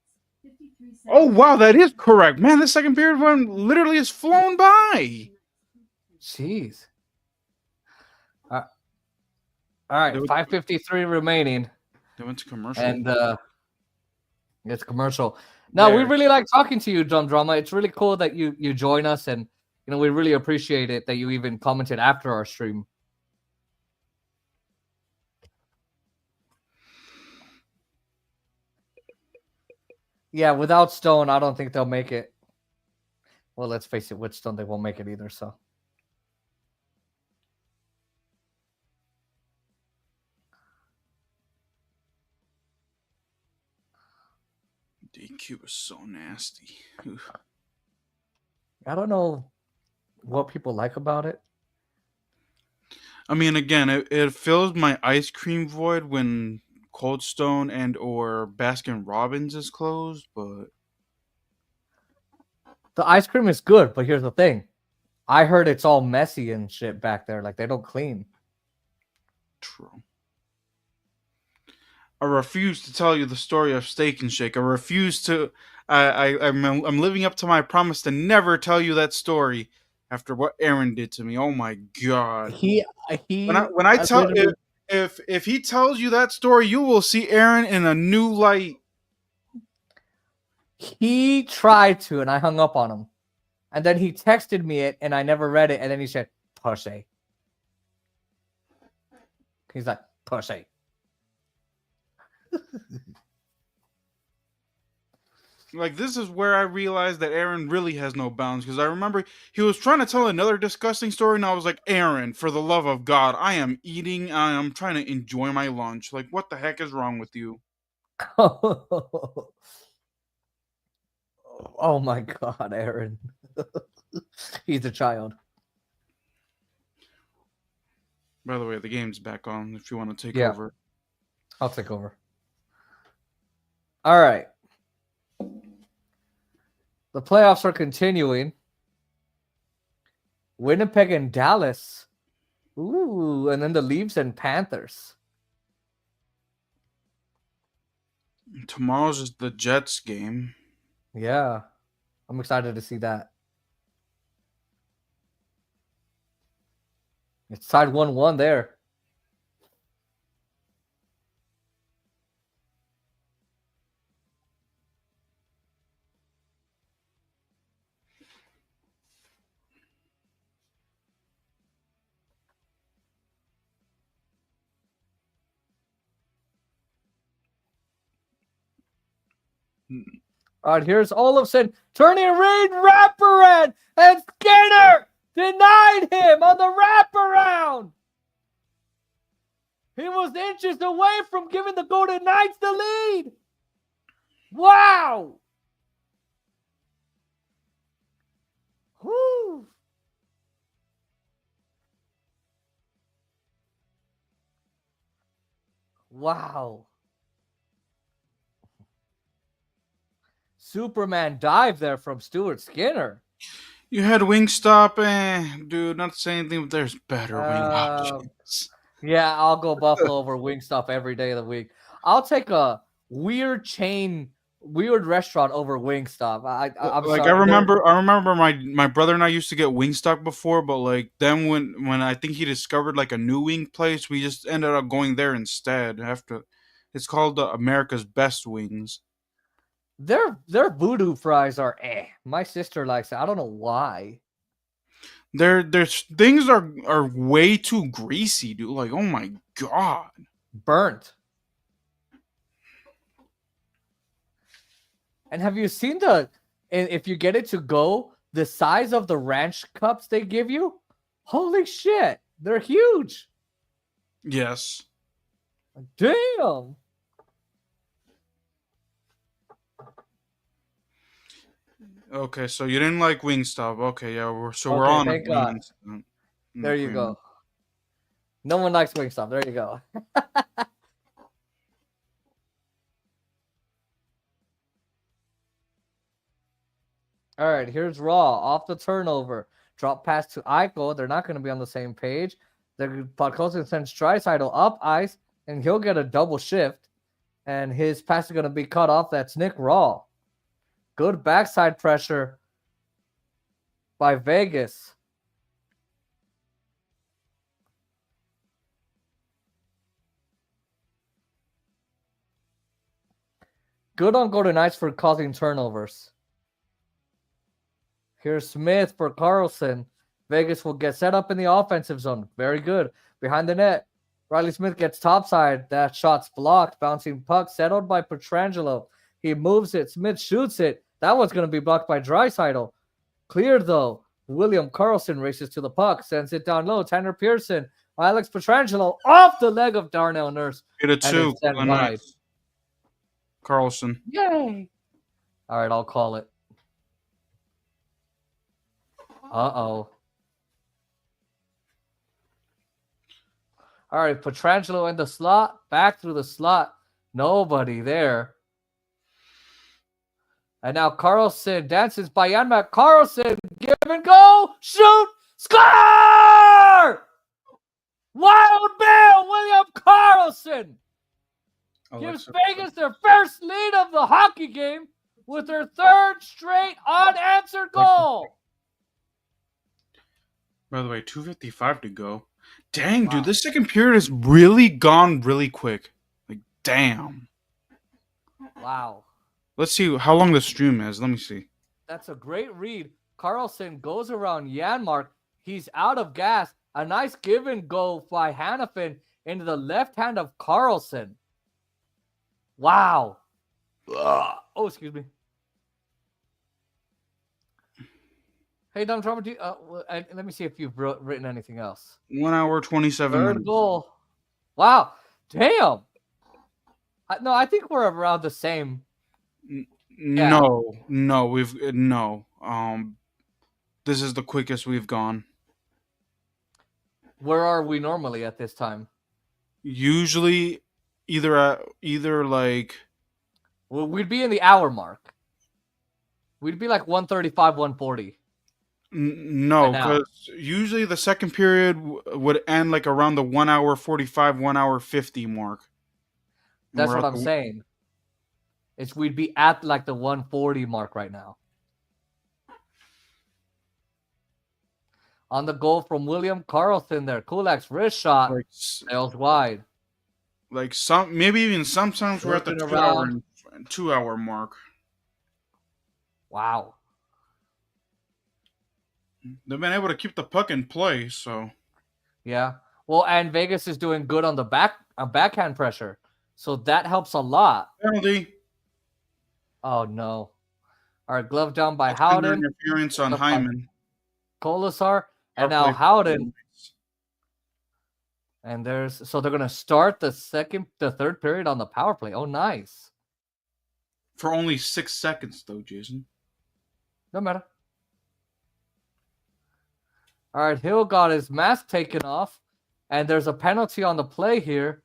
53 seconds. Oh, wow, that is correct. Man, the second period one literally has flown by. Jeez. All right, 5:53 remaining. They went to commercial. And it's commercial. No, we really like talking to you, Drum Drama. It's really cool that you join us, and you know we really appreciate it that you even commented after our stream. Yeah, without Stone, I don't think they'll make it. Well, let's face it, with Stone, they won't make it either. So. DQ was so nasty. I don't know what people like about it. I mean, again, it fills my ice cream void when Cold Stone and or Baskin Robbins is closed, but the ice cream is good, but here's the thing. I heard it's all messy and shit back there. Like, they don't clean. True. I refuse to tell you the story of Steak and Shake. I refuse to... I'm living up to my promise to never tell you that story after what Aaron did to me. Oh my god. When I tell... If he tells you that story, you will see Aaron in a new light. He tried to, and I hung up on him. And then he texted me it, and I never read it. And then he said, pussy. He's like, pussy. Like, this is where I realized that Aaron really has no bounds, because I remember he was trying to tell another disgusting story, and I was like, Aaron, for the love of God, I am eating, I am trying to enjoy my lunch. Like, what the heck is wrong with you? Oh my God, Aaron. He's a child. By the way, the game's back on if you want to take over. I'll take over. All right. The playoffs are continuing. Winnipeg and Dallas. Ooh, and then the Leafs and Panthers. Tomorrow's is the Jets game. Yeah. I'm excited to see that. It's tied 1-1 there. All right, here's Olofsson turning Reed wraparound, and Skinner denied him on the wraparound. He was inches away from giving the Golden Knights the lead. Wow. Woo. Wow. Superman dive there from Stuart Skinner. You had Wingstop, dude. Not to say anything, but there's better wing options. Yeah, I'll go Buffalo over Wingstop every day of the week. I'll take a weird chain, weird restaurant over Wingstop. I'm Like sorry. I remember my brother and I used to get Wingstop before, but like then when I think he discovered like a new wing place, we just ended up going there instead. After it's called America's Best Wings. Their voodoo fries are My sister likes it. I don't know why. Their things are way too greasy, dude. Like, oh my god. Burnt. And have you seen if you get it to go, the size of the ranch cups they give you? Holy shit. They're huge. Yes. Damn. Okay, so you didn't like Wingstop. Okay, yeah, we're Okay, on thank God. agreement. There you go. No one likes Wingstop. There you go. All right, here's Raw off the turnover. Drop pass to Eichel. They're not going to be on the same page. Podkolzin sends Draisaitl up ice, and he'll get a double shift. And his pass is going to be cut off. That's Nick Raw. Good backside pressure by Vegas. Good on Golden Knights for causing turnovers. Here's Smith for Karlsson. Vegas will get set up in the offensive zone. Very good. Behind the net, Riley Smith gets topside. That shot's blocked. Bouncing puck settled by Pietrangelo. He moves it. Smith shoots it. That one's going to be blocked by Draisaitl. Cleared, though. William Karlsson races to the puck. Sends it down low. Tanner Pearson. Alex Pietrangelo off the leg of Darnell Nurse. Get it too. Karlsson. Yay. All right, I'll call it. Uh-oh. All right, Pietrangelo in the slot. Back through the slot. Nobody there. And now Karlsson dances by Janmark. Karlsson, give and go. Shoot. Score! Wild Bill, William Karlsson. Gives Vegas their first lead of the hockey game with their third straight unanswered goal. By the way, 2:55 to go. Dang, dude, this second period has really gone really quick. Like, damn. Wow. Let's see how long the stream is. Let me see. That's a great read. Karlsson goes around Janmark. He's out of gas. A nice give and go by Hannafin into the left hand of Karlsson. Wow. Oh, excuse me. Hey, Dom Drummer, let me see if you've written anything else. 1 hour, 27 minutes. Third goal. Wow. Damn. No, I think we're around the same. No. This is the quickest we've gone. Where are we normally at this time? Usually, either like. Well, we'd be in the hour mark. We'd be like 135, 140. No, because usually the second period would end like around the 1 hour 45, 1 hour 50 mark. That's what I'm saying. We'd be at like the 140 mark right now. On the goal from William Karlsson there. Kulak's wrist shot. Sails wide. Like maybe even sometimes we're at the 2 hour mark. Wow. They've been able to keep the puck in play, so. Yeah. Well, and Vegas is doing good on the backhand pressure. So that helps a lot. Penalty. Oh no! All right, glove down by That's under Howden. interference on Glove by Hyman. Kolasar, and Power now play. Howden. And so they're gonna start the third period on the power play. Oh, nice. For only 6 seconds, though, Jason. No matter. All right, Hill got his mask taken off, and there's a penalty on the play here,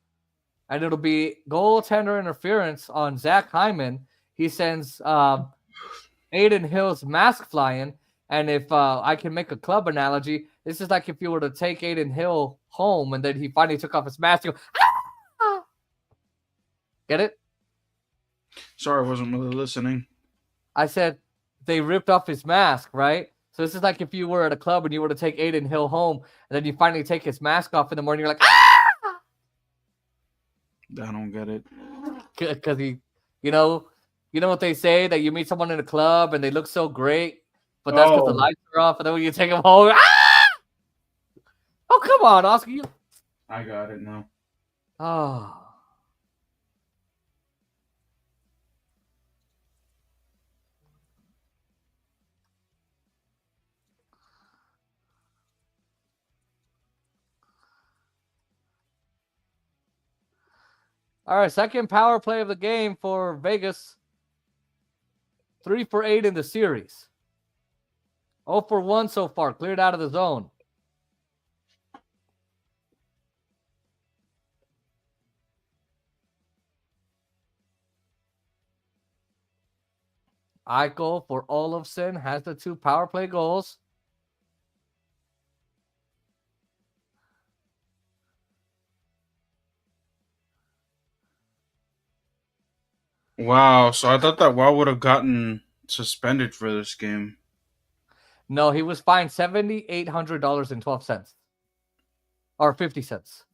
and it'll be goaltender interference on Zach Hyman. He sends Aiden Hill's mask flying, and if I can make a club analogy, this is like if you were to take Aiden Hill home, and then he finally took off his mask. You go, ah! Get it? Sorry, I wasn't really listening. I said they ripped off his mask, right? So this is like if you were at a club and you were to take Aiden Hill home, and then you finally take his mask off in the morning. You're like, ah! I don't get it. Because you know what they say, that you meet someone in a club and they look so great, but that's because the lights are off, and then when you take them home, ah! Oh, come on, Oscar. I got it now. Oh. All right, second power play of the game for Vegas. 3 for 8 in the series. 0 for 1 so far, cleared out of the zone. Eichel for Olofsson has the 2 power play goals. Wow, so I thought that Wow would have gotten suspended for this game. No, he was fined $7,800.12 or 50 cents.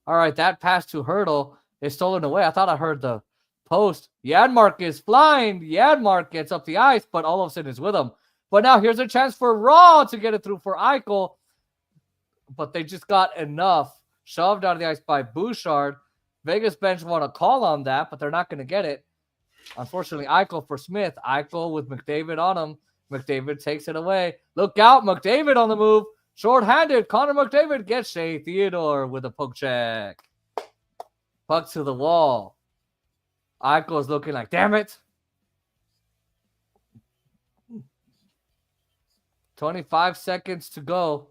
All right, that pass to Hurdle is stolen away. I thought I heard the post. Janmark is flying. Janmark gets up the ice, but Olofsson is with him. But now here's a chance for Raw to get it through for Eichel. But they just got enough. Shoved out of the ice by Bouchard. Vegas bench want to call on that, but they're not going to get it. Unfortunately, Eichel for Smith. Eichel with McDavid on him. McDavid takes it away. Look out, McDavid on the move. Short-handed. Connor McDavid gets Shea Theodore with a poke check. Puck to the wall. Eichel's looking like, damn it. 25 seconds to go.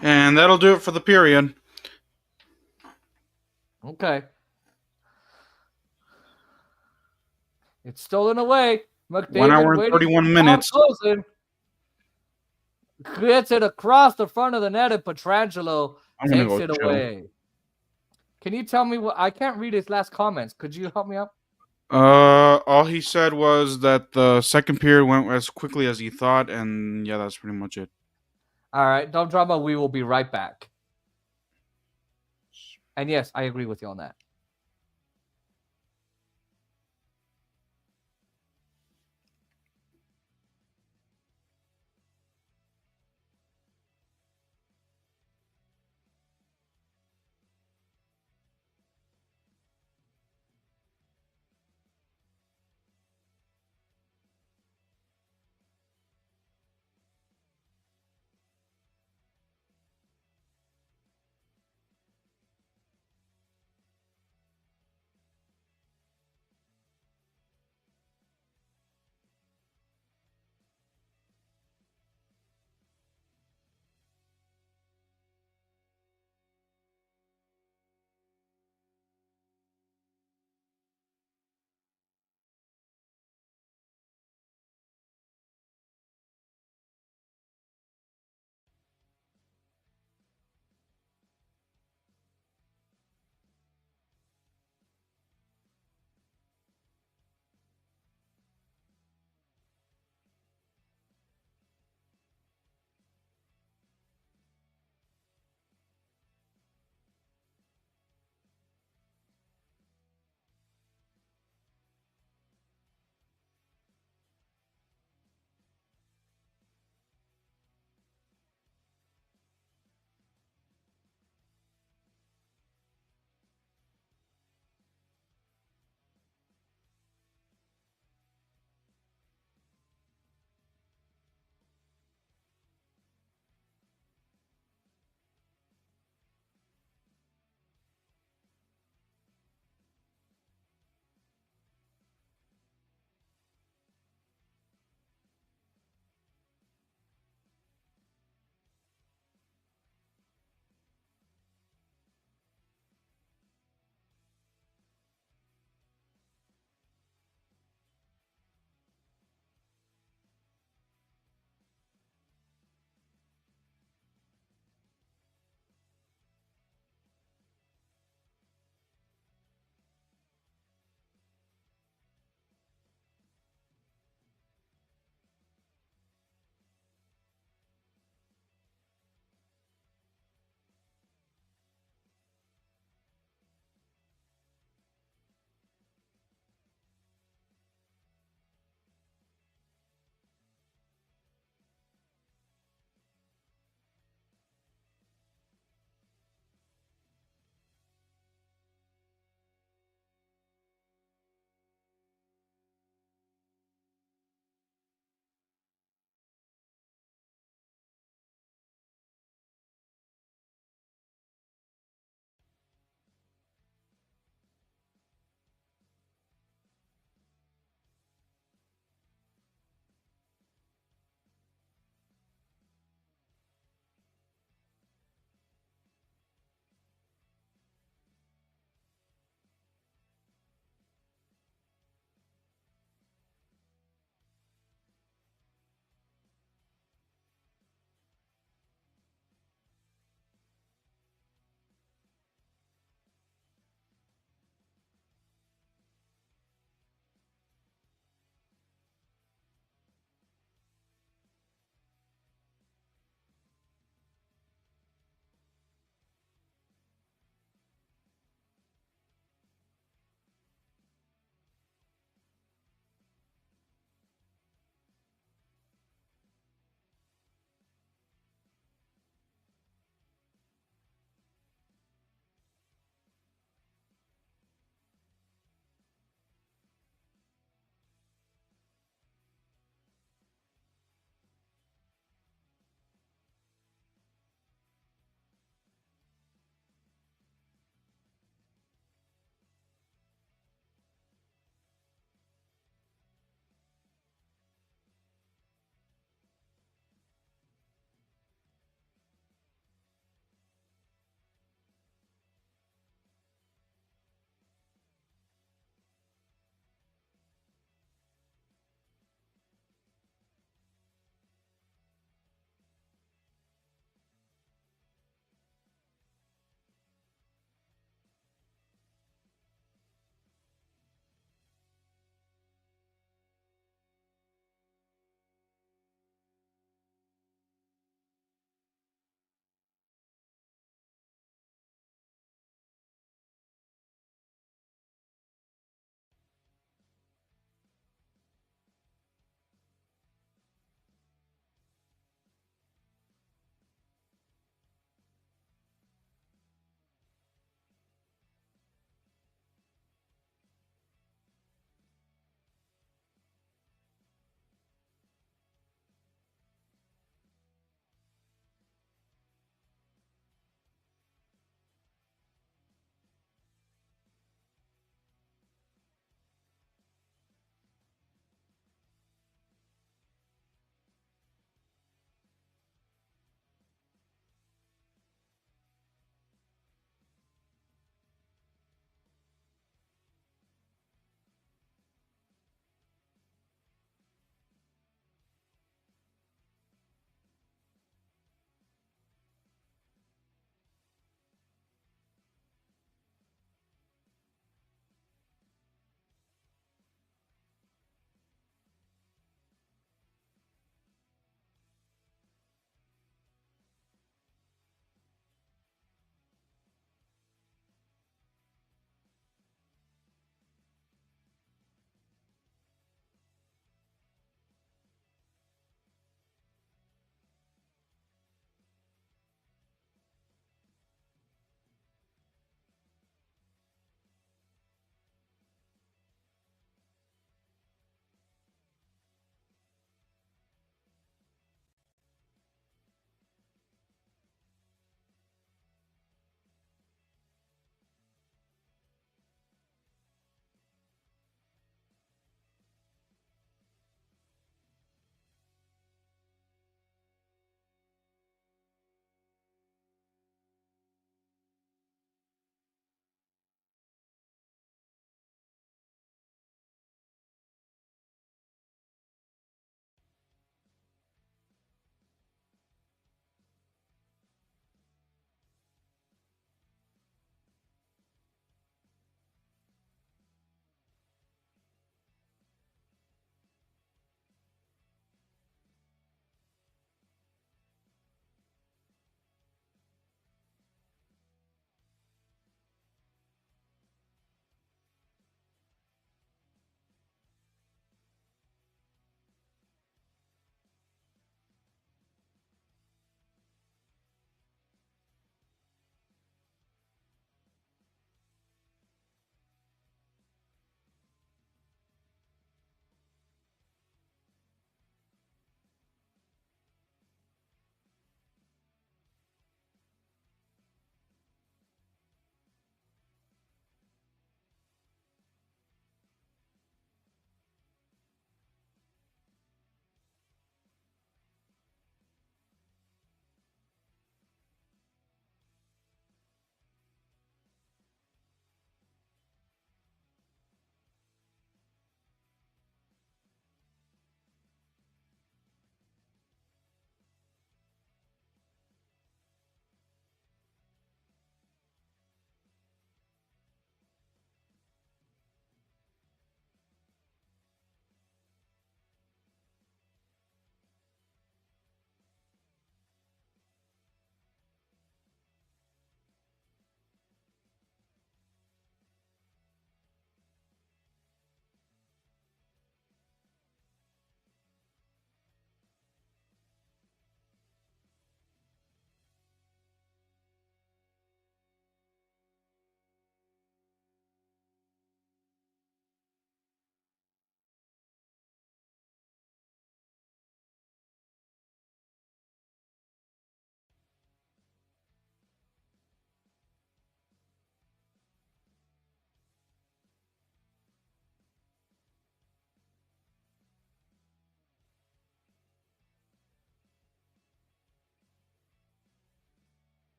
And that'll do it for the period. Okay. It's stolen away. McDavid 1 hour and 31 minutes. Gets it across the front of the net, and Pietrangelo takes it away. Can you tell me what? I can't read his last comments. Could you help me out? All he said was that the second period went as quickly as he thought, and yeah, that's pretty much it. All right, don't drama. We will be right back. And yes, I agree with you on that.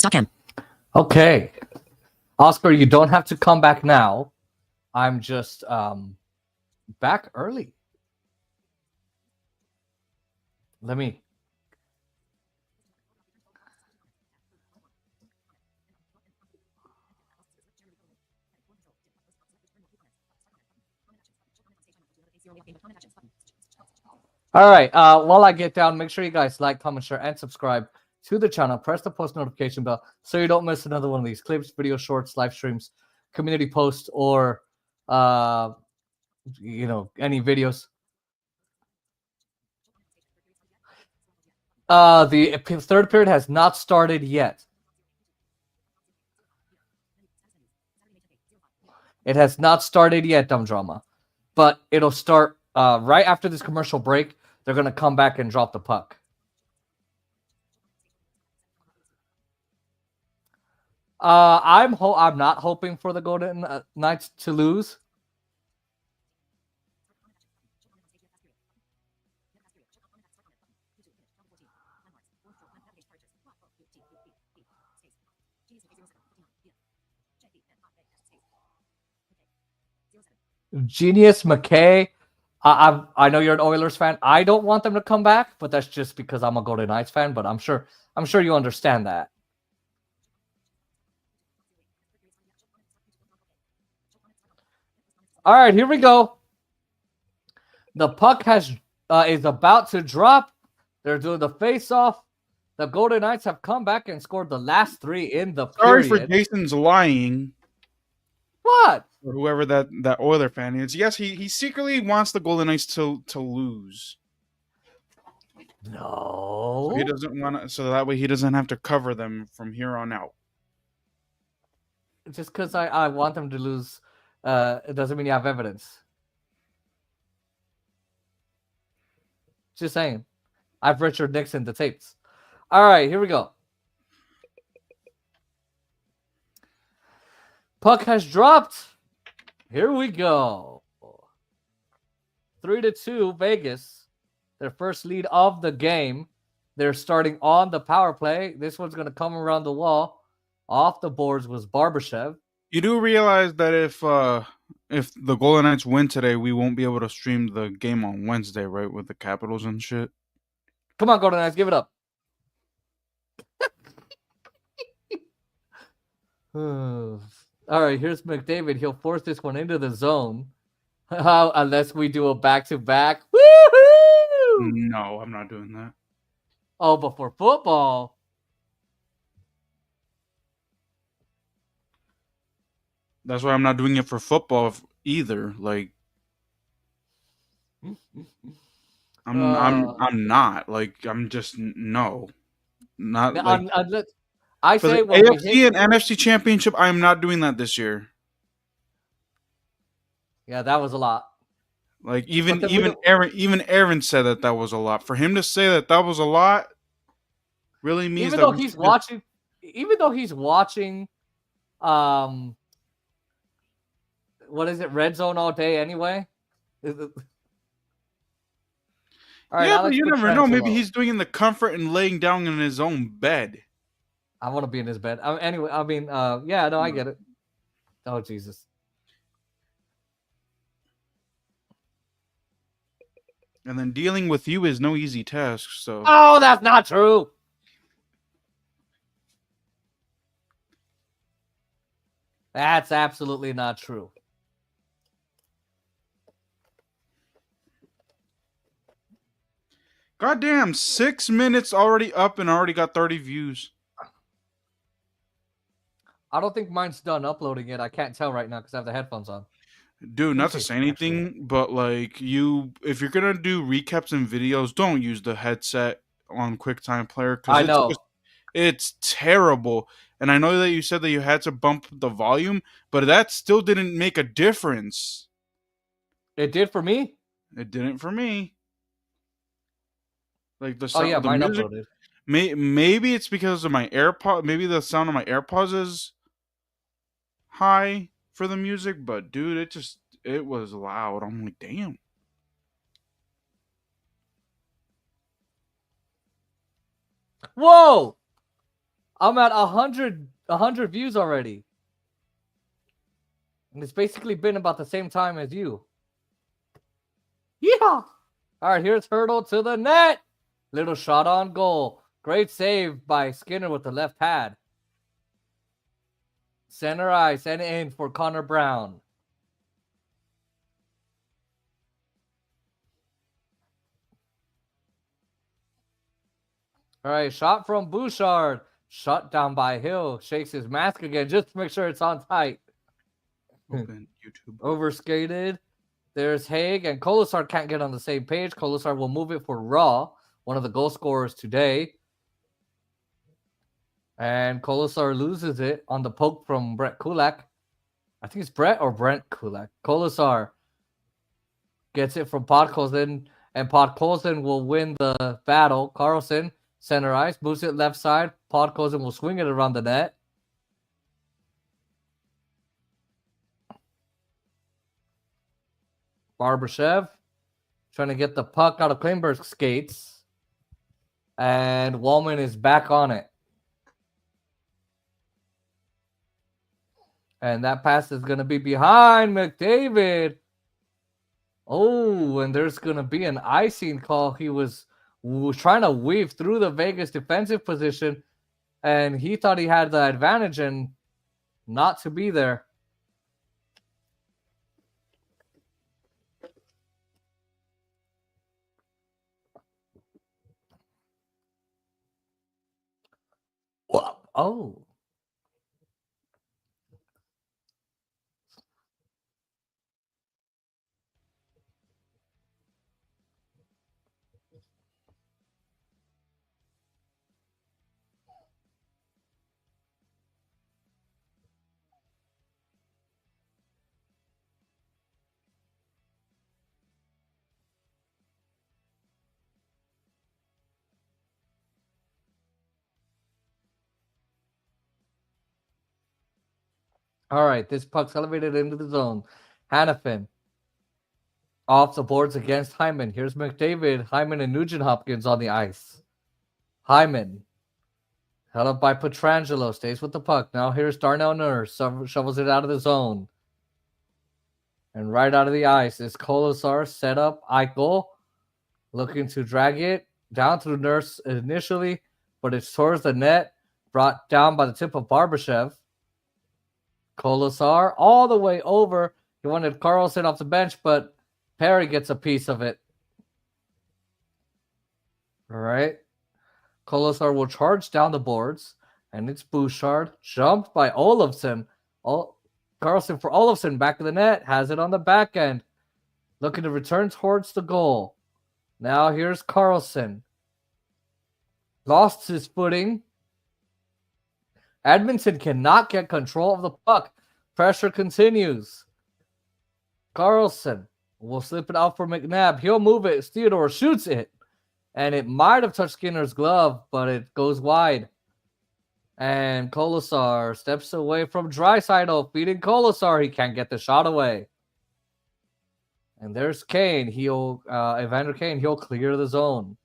Stop cam. Okay. Oscar, you don't have to come back now. I'm just back early. Let me. All right. While I get down, make sure you guys like, comment, share, and subscribe to the channel. Press the post notification bell so you don't miss another one of these clips, video shorts, live streams, community posts, or any videos. The third period has not started yet. It has not started yet, Dumb Drama. But it'll start right after this commercial break. They're going to come back and drop the puck. I'm not hoping for the Golden Knights to lose. Genius McKay. I know you're an Oilers fan. I don't want them to come back, but that's just because I'm a Golden Knights fan. But I'm sure you understand that. All right, here we go. The puck is about to drop. They're doing the face-off. The Golden Knights have come back and scored the last 3 in the period. Sorry for Jason's lying. What? Or whoever that Oiler fan is. Yes, he secretly wants the Golden Knights to lose. No. So he doesn't want to, so that way he doesn't have to cover them from here on out. Just because I want them to lose, it doesn't mean you have evidence. Just saying. I've Richard Nixon the tapes. All right, here we go. Puck has dropped. Here we go. 3-2 Vegas. Their first lead of the game. They're starting on the power play. This one's going to come around the wall. Off the boards was Barbashev. You do realize that if the Golden Knights win today, we won't be able to stream the game on Wednesday, right? With the Capitals and shit. Come on, Golden Knights, give it up. All right, here's McDavid. He'll force this one into the zone. Unless we do a back-to-back. Woo-hoo! No, I'm not doing that. Oh, but for football. That's why I'm not doing it for football either. Like, I'm not. Like, I'm just no. Not like I for say the when AFC and NFC championship. I am not doing that this year. Yeah, that was a lot. Like even Aaron said that was a lot. For him to say that was a lot really means even that though he's watching, what is it, Red Zone all day anyway? All right, yeah, but you never know. Maybe he's doing it in the comfort and laying down in his own bed. I want to be in his bed. Anyway, I mean, yeah, no, I get it. Oh, Jesus. And then dealing with you is no easy task. So. Oh, that's not true. That's absolutely not true. Goddamn, 6 minutes already up and already got 30 views. I don't think mine's done uploading yet. I can't tell right now because I have the headphones on. Dude, not to say anything, but like if you're gonna do recaps and videos, don't use the headset on QuickTime Player I know it's terrible. And I know that you said that you had to bump the volume, but that still didn't make a difference. It did for me. It didn't for me. Like the sound, the mine music, uploaded. Maybe it's because of my AirPod. Maybe the sound of my AirPods is high for the music, but dude, it was loud. I'm like, damn. Whoa! I'm at 100 views already. And it's basically been about the same time as you. Yeah. All right, here's Hurdle to the net. Little shot on goal. Great save by Skinner with the left pad. Center ice and in for Connor Brown. All right, shot from Bouchard. Shut down by Hill. Shakes his mask again just to make sure it's on tight. Open YouTube. Overskated. There's Haig and Kolasar can't get on the same page. Kolasar will move it for Raw, one of the goal scorers today. And Kolasar loses it on the poke from Brett Kulak. I think it's Brett or Brent Kulak. Kolasar gets it from Podkolzin, and Podkolzin will win the battle. Karlsson, center ice, moves it left side. Podkolzin will swing it around the net. Barbashev trying to get the puck out of Klingberg's skates. And Wallman is back on it. And that pass is going to be behind McDavid. Oh, and there's going to be an icing call. He was trying to weave through the Vegas defensive position, and he thought he had the advantage and not to be there. Oh. All right, this puck's elevated into the zone. Hannafin off the boards against Hyman. Here's McDavid, Hyman, and Nugent Hopkins on the ice. Hyman held up by Pietrangelo, stays with the puck. Now here's Darnell Nurse, shovels it out of the zone. And right out of the ice is Kolasar, set up Eichel, looking to drag it down through Nurse initially, but it's towards the net, brought down by the tip of Barbashev. Kolasar all the way over. He wanted Karlsson off the bench, but Perry gets a piece of it. All right. Kolasar will charge down the boards, and it's Bouchard, jumped by Olofsson. Karlsson for Olofsson, back of the net, has it on the back end, looking to return towards the goal. Now here's Karlsson. Lost his footing. Edmonton cannot get control of the puck. Pressure continues. Karlsson will slip it out for McNabb. He'll move it. Theodore shoots it. And it might have touched Skinner's glove, but it goes wide. And Kolasar steps away from Draisaitl, feeding Kolasar. He can't get the shot away. And there's Kane. Evander Kane. He'll clear the zone.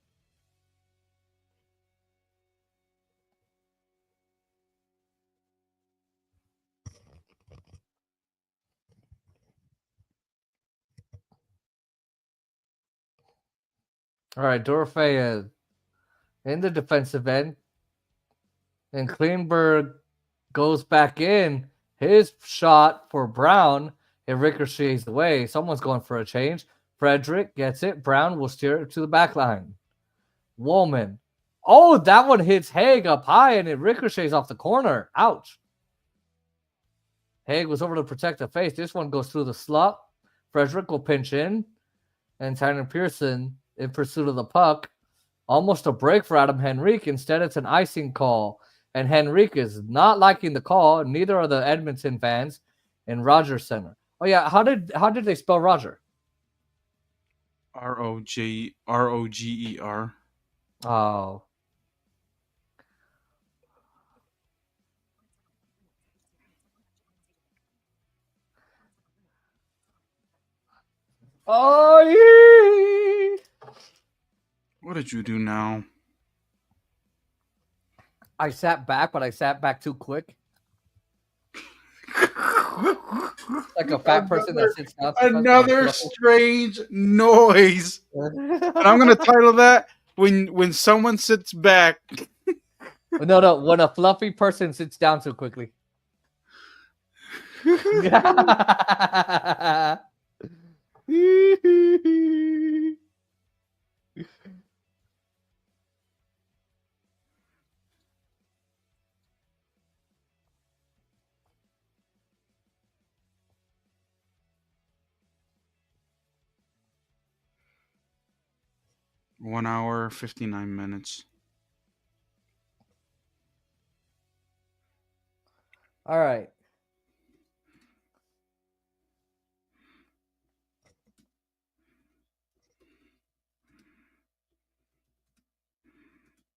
All right, Dorofeyev in the defensive end. And Klingberg goes back in. His shot for Brown. It ricochets away. Someone's going for a change. Frederick gets it. Brown will steer it to the back line. Woolman. Oh, that one hits Haig up high and it ricochets off the corner. Ouch. Haig was over to protect the face. This one goes through the slot. Frederick will pinch in. And Tanner Pearson in pursuit of the puck. Almost a break for Adam Henrique. Instead, it's an icing call. And Henrique is not liking the call. Neither are the Edmonton fans in Rogers Center. Oh, yeah. How did they spell Roger? Roger. Oh. Oh, yeah. What did you do now? I sat back, but I sat back too quick. Like a fat person that sits down. Another strange noise. And I'm gonna title that when someone sits back. No. When a fluffy person sits down too quickly. 1 hour 59 minutes. All right.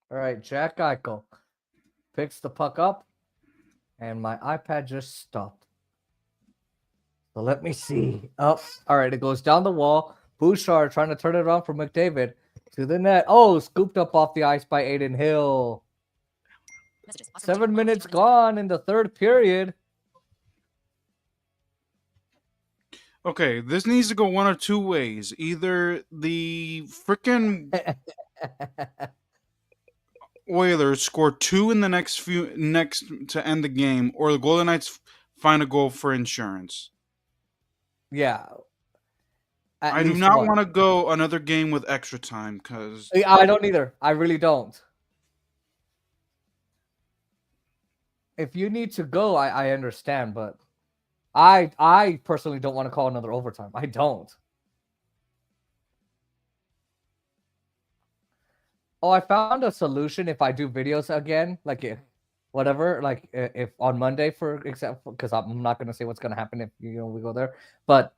All right, Jack Eichel picks the puck up, and my iPad just stopped. So let me see. Oh, all right, it goes down the wall. Bouchard trying to turn it around for McDavid to the net. Oh, scooped up off the ice by Aiden Hill. 7 minutes gone in the third period. Okay, this needs to go one of two ways. Either the freaking Oilers score 2 in the next to end the game, or the Golden Knights find a goal for insurance. Yeah. I do not want to go another game with extra time because I don't either. I really don't. If you need to go, I understand, but I personally don't want to call another overtime. I don't. Oh, I found a solution if I do videos again, like if on Monday, for example, because I'm not gonna say what's gonna happen if we go there. But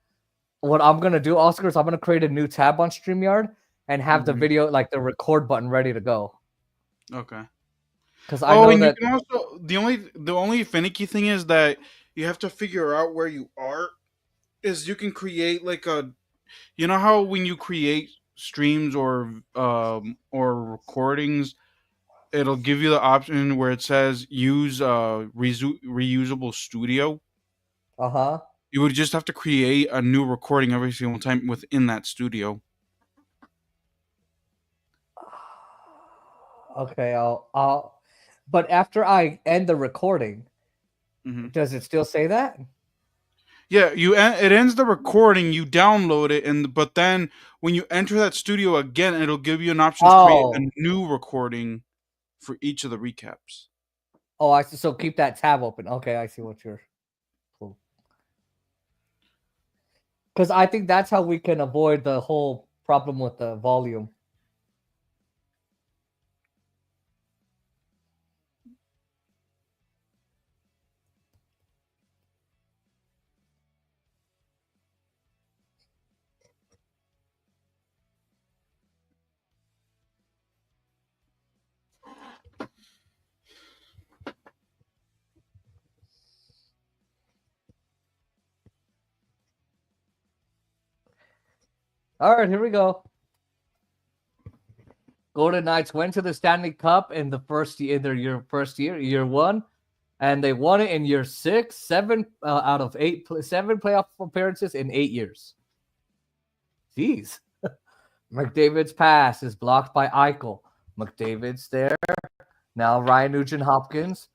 what I'm gonna do, Oscar, is I'm gonna create a new tab on StreamYard and have the video, like the record button, ready to go. Okay. Because I know that you can also the only finicky thing is that you have to figure out where you are. Is you can create like you know how when you create streams or recordings, it'll give you the option where it says use reusable studio. You would just have to create a new recording every single time within that studio. Okay, I'll. But after I end the recording, does it still say that? Yeah, it ends the recording. You download it, but then when you enter that studio again, it'll give you an option to create a new recording for each of the recaps. Oh, I see. So keep that tab open. Okay, I see what you're. Cool. Because I think that's how we can avoid the whole problem with the volume. All right, here we go. Golden Knights went to the Stanley Cup in the first year, year one, and they won it in year 6, 7 out of 8, 7 playoff appearances in 8 years. Jeez. McDavid's pass is blocked by Eichel. McDavid's there. Now Ryan Nugent-Hopkins.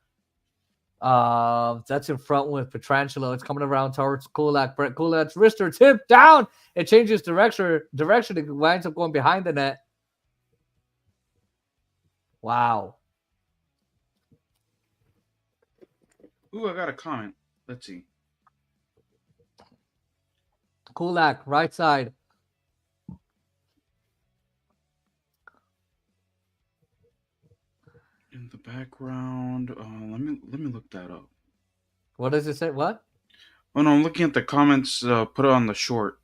That's in front with Pietrangelo. It's coming around towards Kulak. Brett Kulak's wrister tip down. It changes direction. It winds up going behind the net. Wow. Ooh, I got a comment. Let's see. Kulak, right side. In the background, let me look that up. What does it say? What? Oh no, I'm looking at the comments. Put it on the short.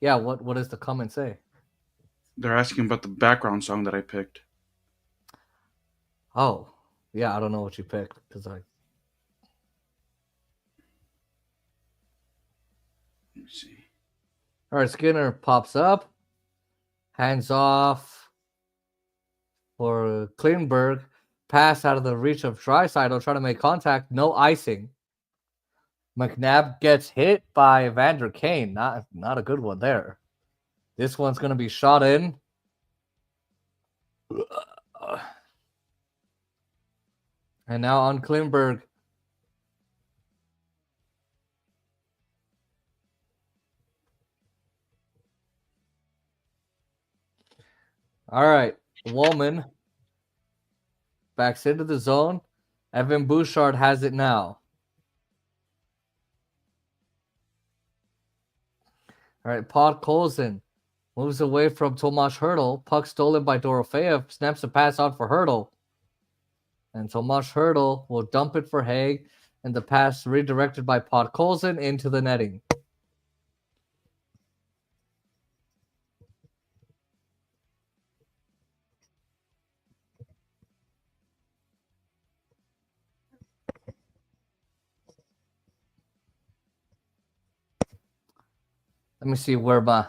Yeah. What does the comment say? They're asking about the background song that I picked. Oh, yeah. I don't know what you picked because I. Let me see. All right, Skinner pops up, hands off for Klingberg. Pass out of the reach of Draisaitl, trying to make contact. No icing. McNabb gets hit by Vander Kane. Not a good one there. This one's going to be shot in. And now on Klingberg. All right. Woman backs into the zone. Evan Bouchard has it now. All right. Pietrangelo moves away from Tomas Hertl. Puck stolen by Dorofeyev. Snaps a pass out for Hertl. And Tomas Hertl will dump it for Haig. And the pass redirected by Pietrangelo into the netting. Let me see where my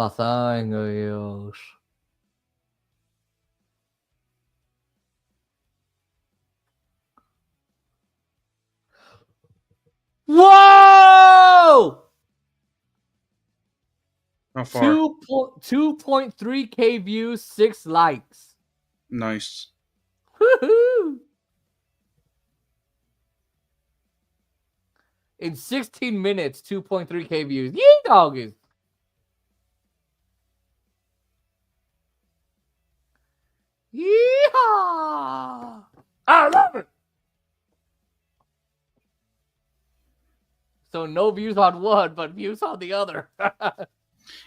thing is. Whoa! How far? 2.3K views, 6 likes. Nice. Woohoo! In 16 minutes, 2.3K views. Yee doggies. Yeehaw! I love it. So no views on one, but views on the other.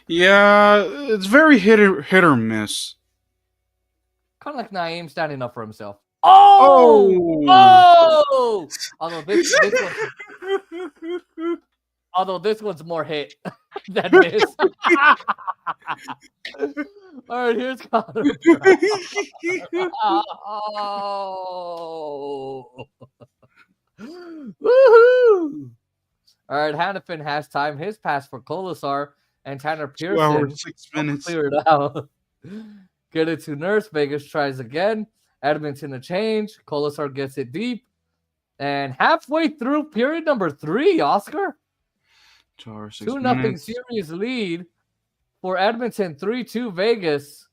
Yeah, it's very hit or miss. Kind of like Naeem standing up for himself. Oh! Oh! Although this one's more hit than this. All right, here's Connor. Oh! Woohoo! All right, Hannafin has time. His pass for Kolesar and Tanner 2 Pearson. hours, 6 minutes. Clear it out. Get it to Nurse. Vegas tries again. Edmonton a change. Kolesar gets it deep. And halfway through period number 3, Oscar. 2 hours, 6 2-0 minutes. series lead for Edmonton. 3-2 Vegas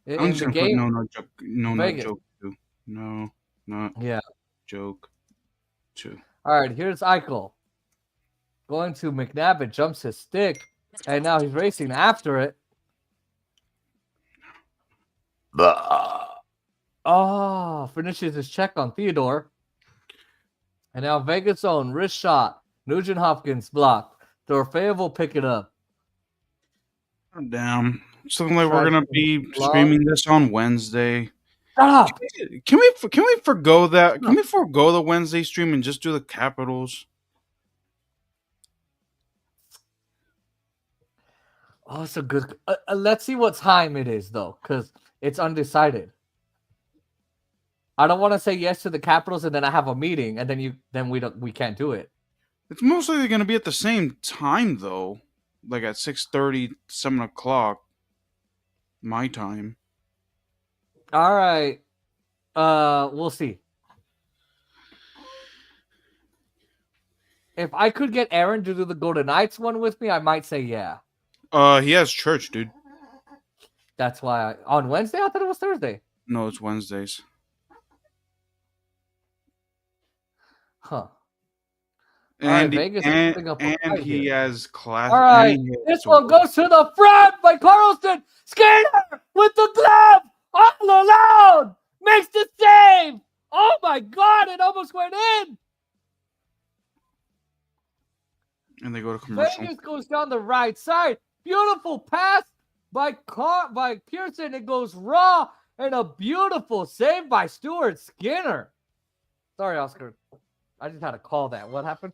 I'm in just the gonna game. put no joke. No, not Vegas. joke 2. No, not Yeah. joke 2. All right, here's Eichel. Going to McNabb. It jumps his stick. And now he's racing after it. Oh, finishes his check on Theodore. And now Vegas own wrist shot. Nugent Hopkins blocked. Dorofeyev will pick it up. Oh, damn. It's looking like we're gonna be streaming this on Wednesday. Shut up! Can we forgo that? Can we forgo the Wednesday stream and just do the Capitals? Oh, it's a good. Let's see what time it is though, because it's undecided. I don't want to say yes to the Capitals and then I have a meeting and then we can't do it. It's most likely going to be at the same time though, like at 6:30, 7 o'clock, my time. All right, we'll see. If I could get Aaron to do the Golden Knights one with me, I might say yeah. He has church, dude. That's why on Wednesday I thought it was Thursday. No, it's Wednesdays. Huh. And, right, Vegas and, putting up a and fight he here. has class. All right, this one goes to the front by Karlsson. Skinner with the glove all alone makes the save. Oh my God! It almost went in. And they go to commercial. Vegas goes down the right side. Beautiful pass by Pearson. It goes raw and a beautiful save by Stuart Skinner. Sorry, Oscar. I just had to call that. What happened?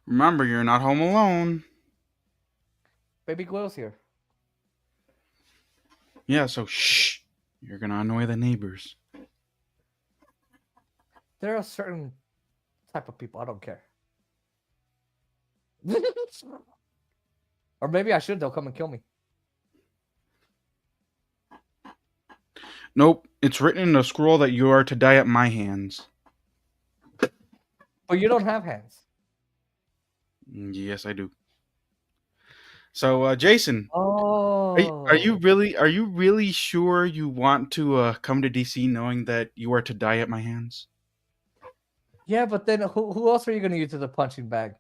Remember, you're not home alone. Baby Gwill's here. Yeah, so shh. You're going to annoy the neighbors. There are certain type of people. I don't care. Or maybe I should. They'll come and kill me. Nope. It's written in the scroll that you are to die at my hands. But you don't have hands. Yes, I do. So, Jason, are you Oh. really sure you want to come to DC knowing that you are to die at my hands? Yeah, but then who else are you going to use as a punching bag?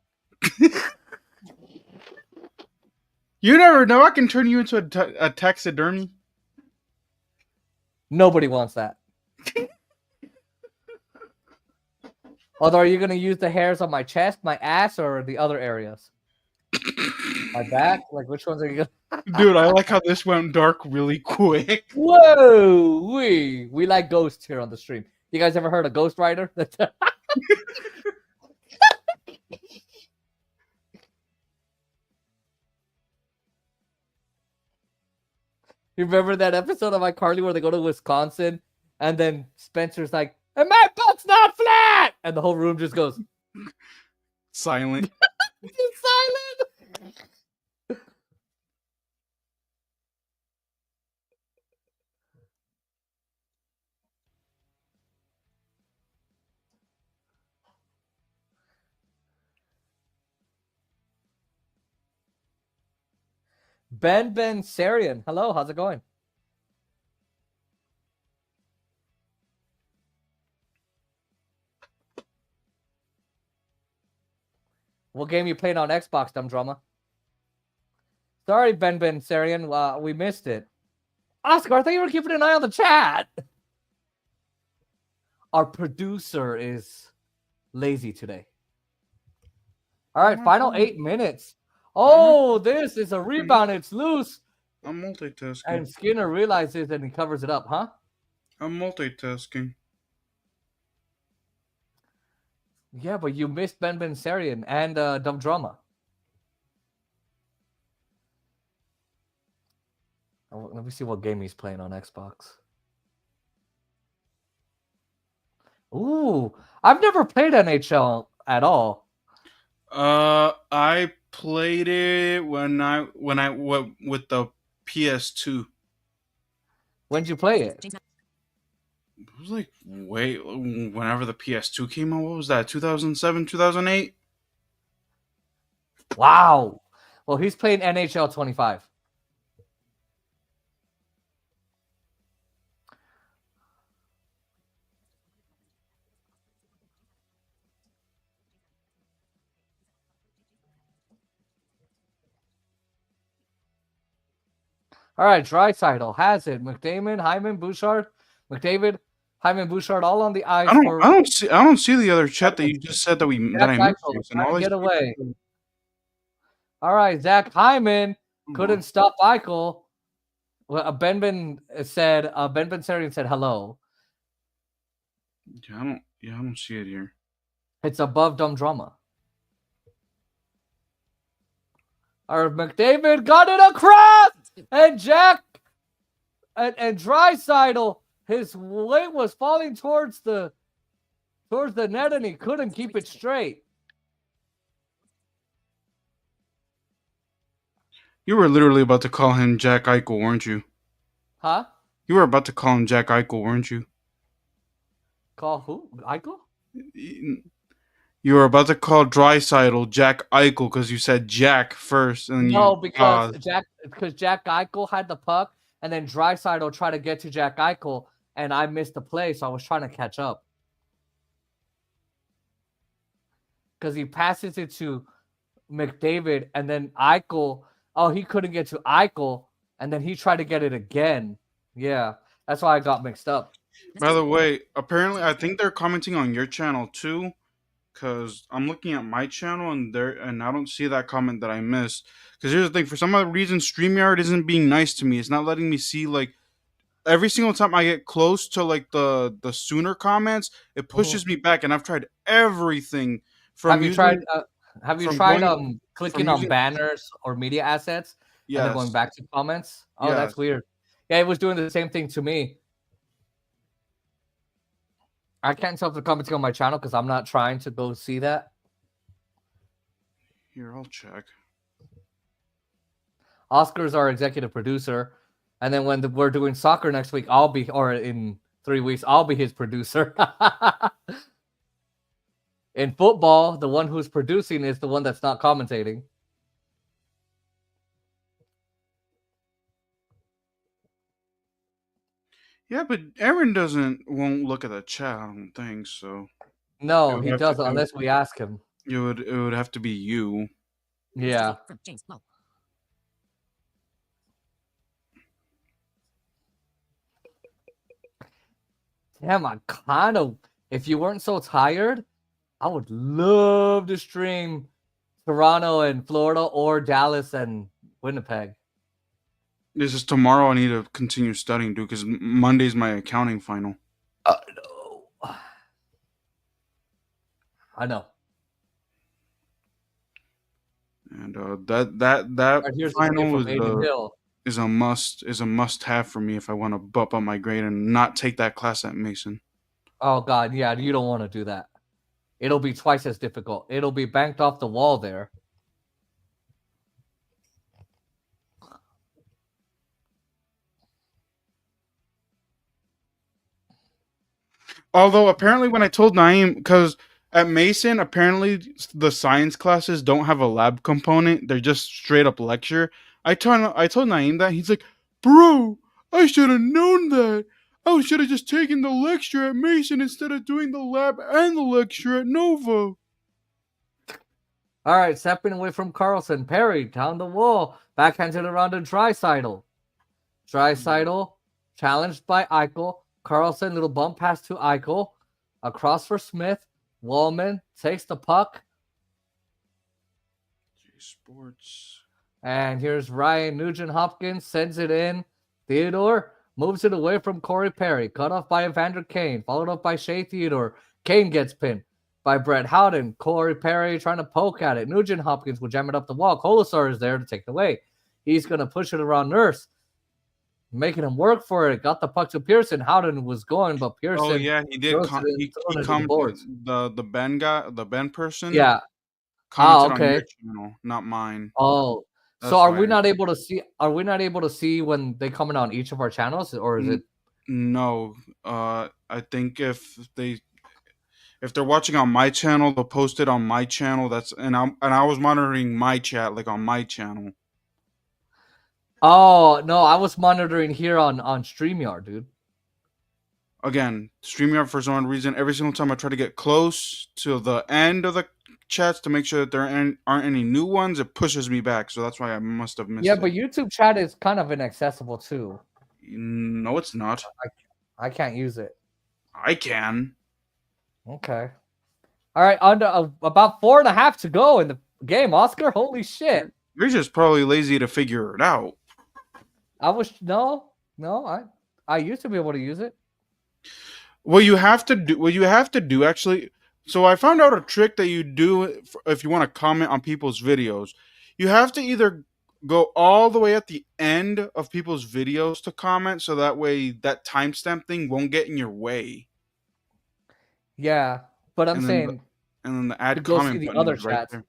You never know. I can turn you into a taxidermy. Nobody wants that. Although, are you going to use the hairs on my chest, my ass, or the other areas? My back? Like, which ones are you going to... Dude, I like how this went dark really quick. Whoa! We like ghosts here on the stream. You guys ever heard of Ghost Rider? You remember that episode of iCarly where they go to Wisconsin and then Spencer's like, and my butt's not flat! And the whole room just goes Silent. silent. Ben Sarian. Hello, how's it going? What game you playing on Xbox, dumb drama? Sorry, Ben Sarian. We missed it. Oscar, I thought you were keeping an eye on the chat. Our producer is lazy today. All right, final 8 minutes. Oh, this is a rebound. It's loose. I'm multitasking. And Skinner realizes and he covers it up, huh? I'm multitasking. Yeah, but you missed Ben Sarian and Dumb Drama. Oh, let me see what game he's playing on Xbox. Ooh, I've never played NHL at all. I played it when I went with the PS2. When'd you play it? It was like whenever the PS2 came out. What was that? 2007, 2008? Wow. Well, he's playing NHL 25. All right, Draisaitl has it. McDavid, Hyman, Bouchard, McDavid, Hyman, Bouchard, all on the ice. I don't see the other chat that you just said that I missed. And all get away. All right, Zach Hyman couldn't stop Eichel. Well, Ben Sarian said hello. Yeah, I don't see it here. It's above Dumb Drama. Or McDavid got it across, and Jack and Draisaitl, his weight was falling towards the net, and he couldn't keep it straight. You were literally about to call him Jack Eichel, weren't you? Huh? You were about to call him Jack Eichel, weren't you? Call who? Eichel? You were about to call Draisaitl Jack Eichel because you said Jack first, and because Jack Eichel had the puck, and then Draisaitl tried to get to Jack Eichel, and I missed the play, so I was trying to catch up. Because he passes it to McDavid, and then Eichel. Oh, he couldn't get to Eichel, and then he tried to get it again. Yeah, that's why I got mixed up. By the way, apparently, I think they're commenting on your channel too, because I'm looking at my channel and I don't see that comment that I missed. Because here's the thing: for some other reason, StreamYard isn't being nice to me. It's not letting me see like every single time I get close to like the sooner comments, it pushes me back, and I've tried everything. Have you tried clicking on banners or media assets and then going back to comments? Oh, yes. That's weird. Yeah, it was doing the same thing to me. I can't tell if they're commenting on my channel because I'm not trying to go see that. Here, I'll check. Oscar's our executive producer, And then when we're doing soccer next week, or in 3 weeks, I'll be his producer. In football, the one who's producing is the one that's not commentating. Yeah, but Aaron won't look at the chat. I don't think so. No, he doesn't unless we ask him. It would have to be you. Yeah. Damn, I kind of. If you weren't so tired, I would love to stream Toronto and Florida or Dallas and Winnipeg. This is tomorrow. I need to continue studying, dude, because Monday's my accounting final. No. I know. And that final is a must have for me if I want to bump up my grade and not take that class at Mason. Oh God, yeah, you don't want to do that. It'll be twice as difficult. It'll be banked off the wall there. Although apparently when I told Naeem, because at Mason, apparently the science classes don't have a lab component. They're just straight up lecture. I told Naeem that. He's like, bro, I should have known that. I should have just taken the lecture at Mason instead of doing the lab and the lecture at Nova. All right, stepping away from Karlsson. Perry down the wall. Backhanded around to Draisaitl. Draisaitl challenged by Eichel. Karlsson, little bump pass to Eichel. Across for Smith. Wallman takes the puck. Sports. And here's Ryan Nugent-Hopkins. Sends it in. Theodore moves it away from Corey Perry. Cut off by Evander Kane. Followed up by Shea Theodore. Kane gets pinned by Brett Howden. Corey Perry trying to poke at it. Nugent-Hopkins will jam it up the wall. Kolesar is there to take it away. He's going to push it around Nurse. Making him work for it. Got the puck to Pearson. Howden was going, but Pearson. Oh yeah, he did. He commented the Ben guy, the Ben person. Yeah. Commented on your channel, not mine. Oh, so are we not able to see? Are we not able to see when they comment on each of our channels, or is it? No. I think if they're watching on my channel, they'll post it on my channel. I was monitoring my chat like on my channel. Oh, no, I was monitoring here on StreamYard, dude. Again, StreamYard, for some reason, every single time I try to get close to the end of the chats to make sure that there aren't any new ones, it pushes me back. So that's why I must have missed it. Yeah, but YouTube chat is kind of inaccessible, too. No, it's not. I can't use it. I can. Okay. All right, under about 4.5 to go in the game, Oscar. Holy shit. You're just probably lazy to figure it out. I used to be able to use it. What you have to do actually. So I found out a trick that you do if you want to comment on people's videos. You have to either go all the way at the end of people's videos to comment, so that way that timestamp thing won't get in your way. Yeah, but I'm saying, and then the add comment the button other is right chats. there.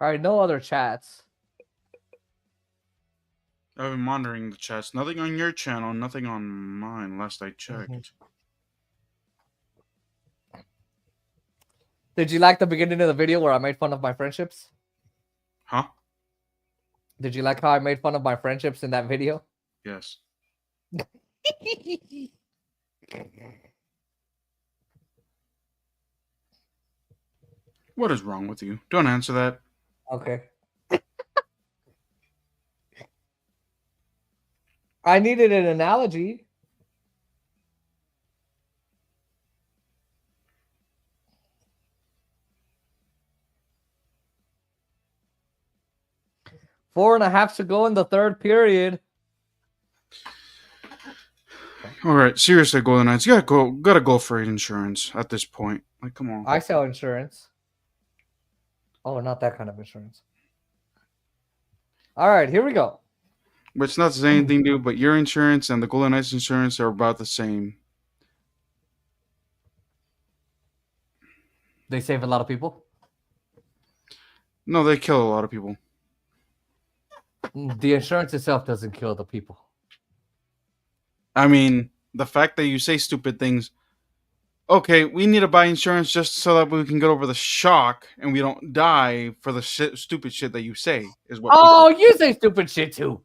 All right, no other chats. I've been monitoring the chats. Nothing on your channel, nothing on mine, last I checked. Mm-hmm. Did you like the beginning of the video where I made fun of my friendships? Huh? Did you like how I made fun of my friendships in that video? Yes. What is wrong with you? Don't answer that. Okay. I needed an analogy. Four and a half to go in the third period. All right, seriously, Golden Knights, you gotta go for insurance at this point. Like, come on. I sell insurance. Oh, not that kind of insurance. All right, here we go. But it's not saying anything, dude. But your insurance and the Golden Knights insurance are about the same. They save a lot of people. No, they kill a lot of people. The insurance itself doesn't kill the people. I mean, the fact that you say stupid things. Okay, we need to buy insurance just so that we can get over the shock and we don't die for the stupid shit that you say. Is what? Oh, you say stupid shit too.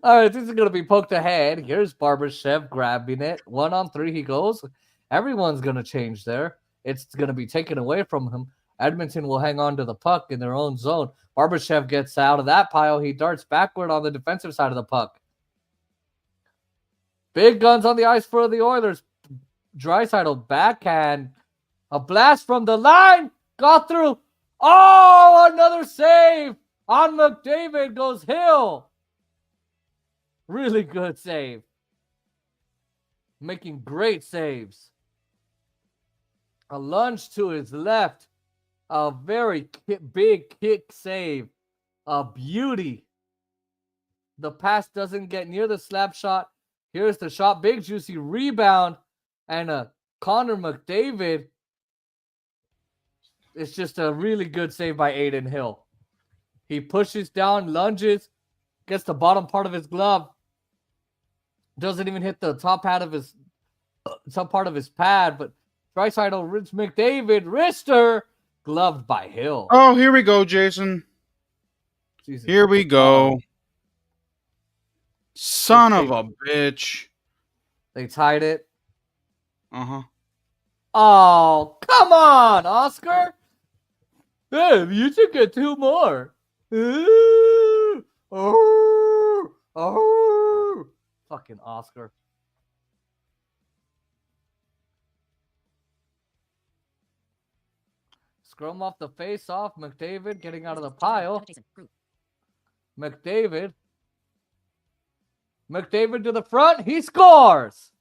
All right, this is going to be poked ahead. Here's Barbashev grabbing it. 1-on-3 he goes. Everyone's going to change there. It's going to be taken away from him. Edmonton will hang on to the puck in their own zone. Barbashev gets out of that pile. He darts backward on the defensive side of the puck. Big guns on the ice for the Oilers. Draisaitl backhand. A blast from the line. Got through. Oh, another save. On McDavid goes Hill. Really good save. Making great saves. A lunge to his left. A very big kick save. A beauty. The pass doesn't get near the slap shot. Here's the shot. Big juicy rebound. And a Connor McDavid. It's just a really good save by Aiden Hill. He pushes down, lunges, gets the bottom part of his glove. Doesn't even hit the top part of his pad, but Draisaitl rips McDavid, wrister, gloved by Hill. Oh, here we go, Jason. Jesus. Here we go. Son of a bitch. They tied it. Uh-huh. Oh, come on, Oscar. Hey, you should get 2 more. Ooh, oh, oh. Fucking Oscar. Scrum off the face off. McDavid getting out of the pile. McDavid to the front. He scores.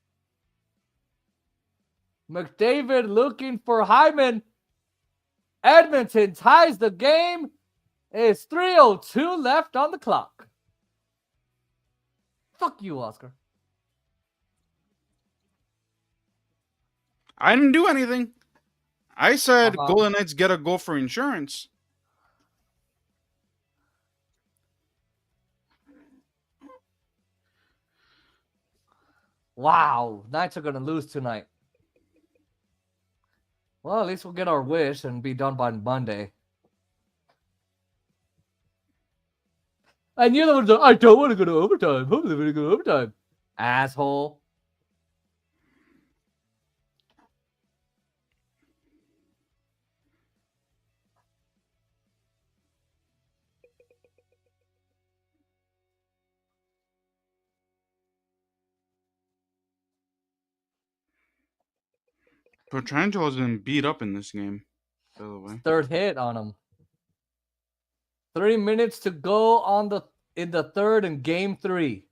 McDavid looking for Hyman. Edmonton ties the game. It's 3:02 left on the clock. Fuck you, Oscar. I didn't do anything. I said Golden Knights get a go for insurance. Wow, Knights are going to lose tonight. Well, at least we'll get our wish and be done by Monday. And you're the one that I don't want to go to overtime. I'm going to go to overtime. Asshole. Pietrangelo's been beat up in this game, by the way. Third hit on him. 3 minutes to go in the third in game 3.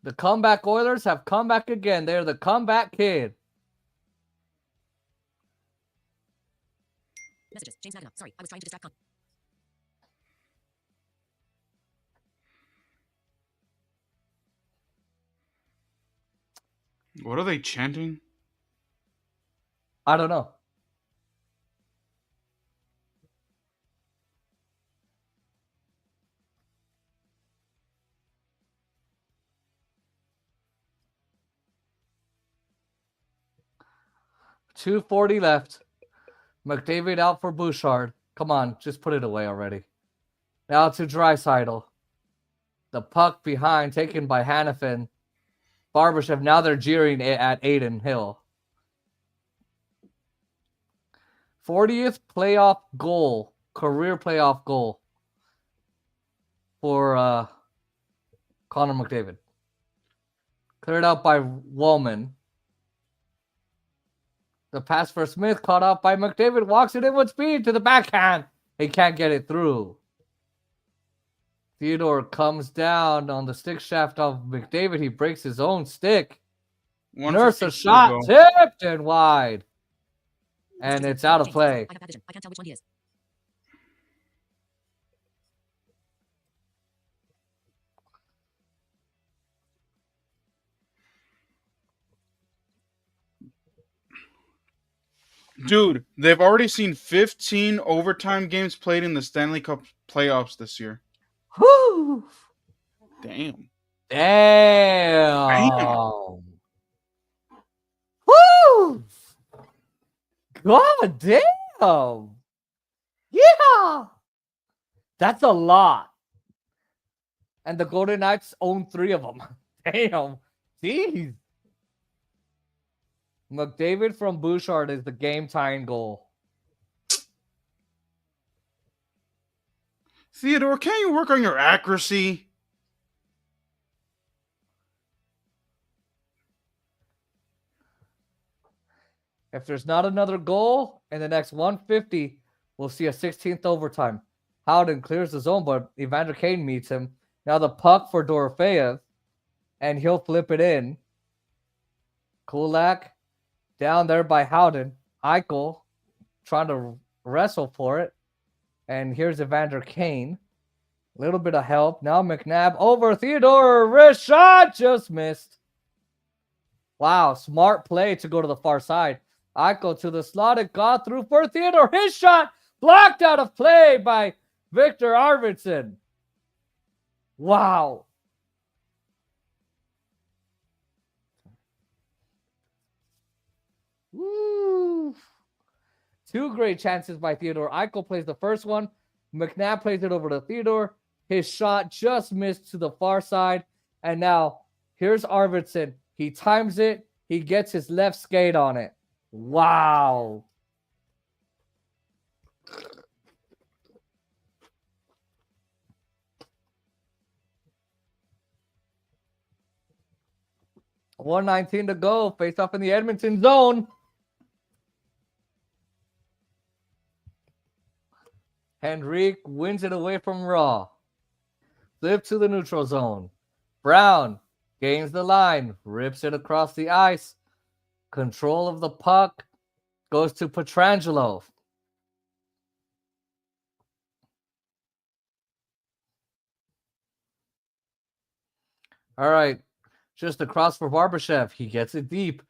The comeback Oilers have come back again. They're the comeback kid. Messages. James Madden. Sorry, I was trying to distract. What are they chanting? I don't know. .240 left. McDavid out for Bouchard. Come on, just put it away already. Now to Draisaitl. The puck behind, taken by Hanifin. Barbashev. Now they're jeering at Aiden Hill. 40th playoff goal. Career playoff goal. For Connor McDavid. Cleared out by Woolman. The pass for Smith caught up by McDavid. Walks it in with speed to the backhand. He can't get it through. Theodore comes down on the stick shaft of McDavid. He breaks his own stick. Nurse, a 152 to shot go. tipped and wide. And it's out of play. I have bad vision. I can't tell which one he is. Dude, they've already seen 15 overtime games played in the Stanley Cup playoffs this year. Whoo! Damn. Damn. Woo! God damn. Yeah. That's a lot. And the Golden Knights own 3 of them. Damn. Jeez. McDavid from Bouchard is the game-tying goal. Theodore, can't you work on your accuracy? If there's not another goal in the next 150, we'll see a 16th overtime. Howden clears the zone, but Evander Kane meets him. Now the puck for Dorofeyev, and he'll flip it in. Kulak down there by Howden. Eichel trying to wrestle for it. And here's Evander Kane. A little bit of help. Now McNabb over Theodore. Wrist shot just missed. Wow, smart play to go to the far side. Eichel to the slot. It got through for Theodore. His shot blocked out of play by Victor Arvidsson. Wow. Woo. 2 great chances by Theodore. Eichel plays the first one. McNabb plays it over to Theodore. His shot just missed to the far side. And now here's Arvidsson. He times it. He gets his left skate on it. Wow. $1:19 to go. Face off in the Edmonton zone. Henrique wins it away from Raw. Flip to the neutral zone. Brown gains the line. Rips it across the ice. Control of the puck goes to Pietrangelo. All right. Just across for Barbashev. He gets it deep.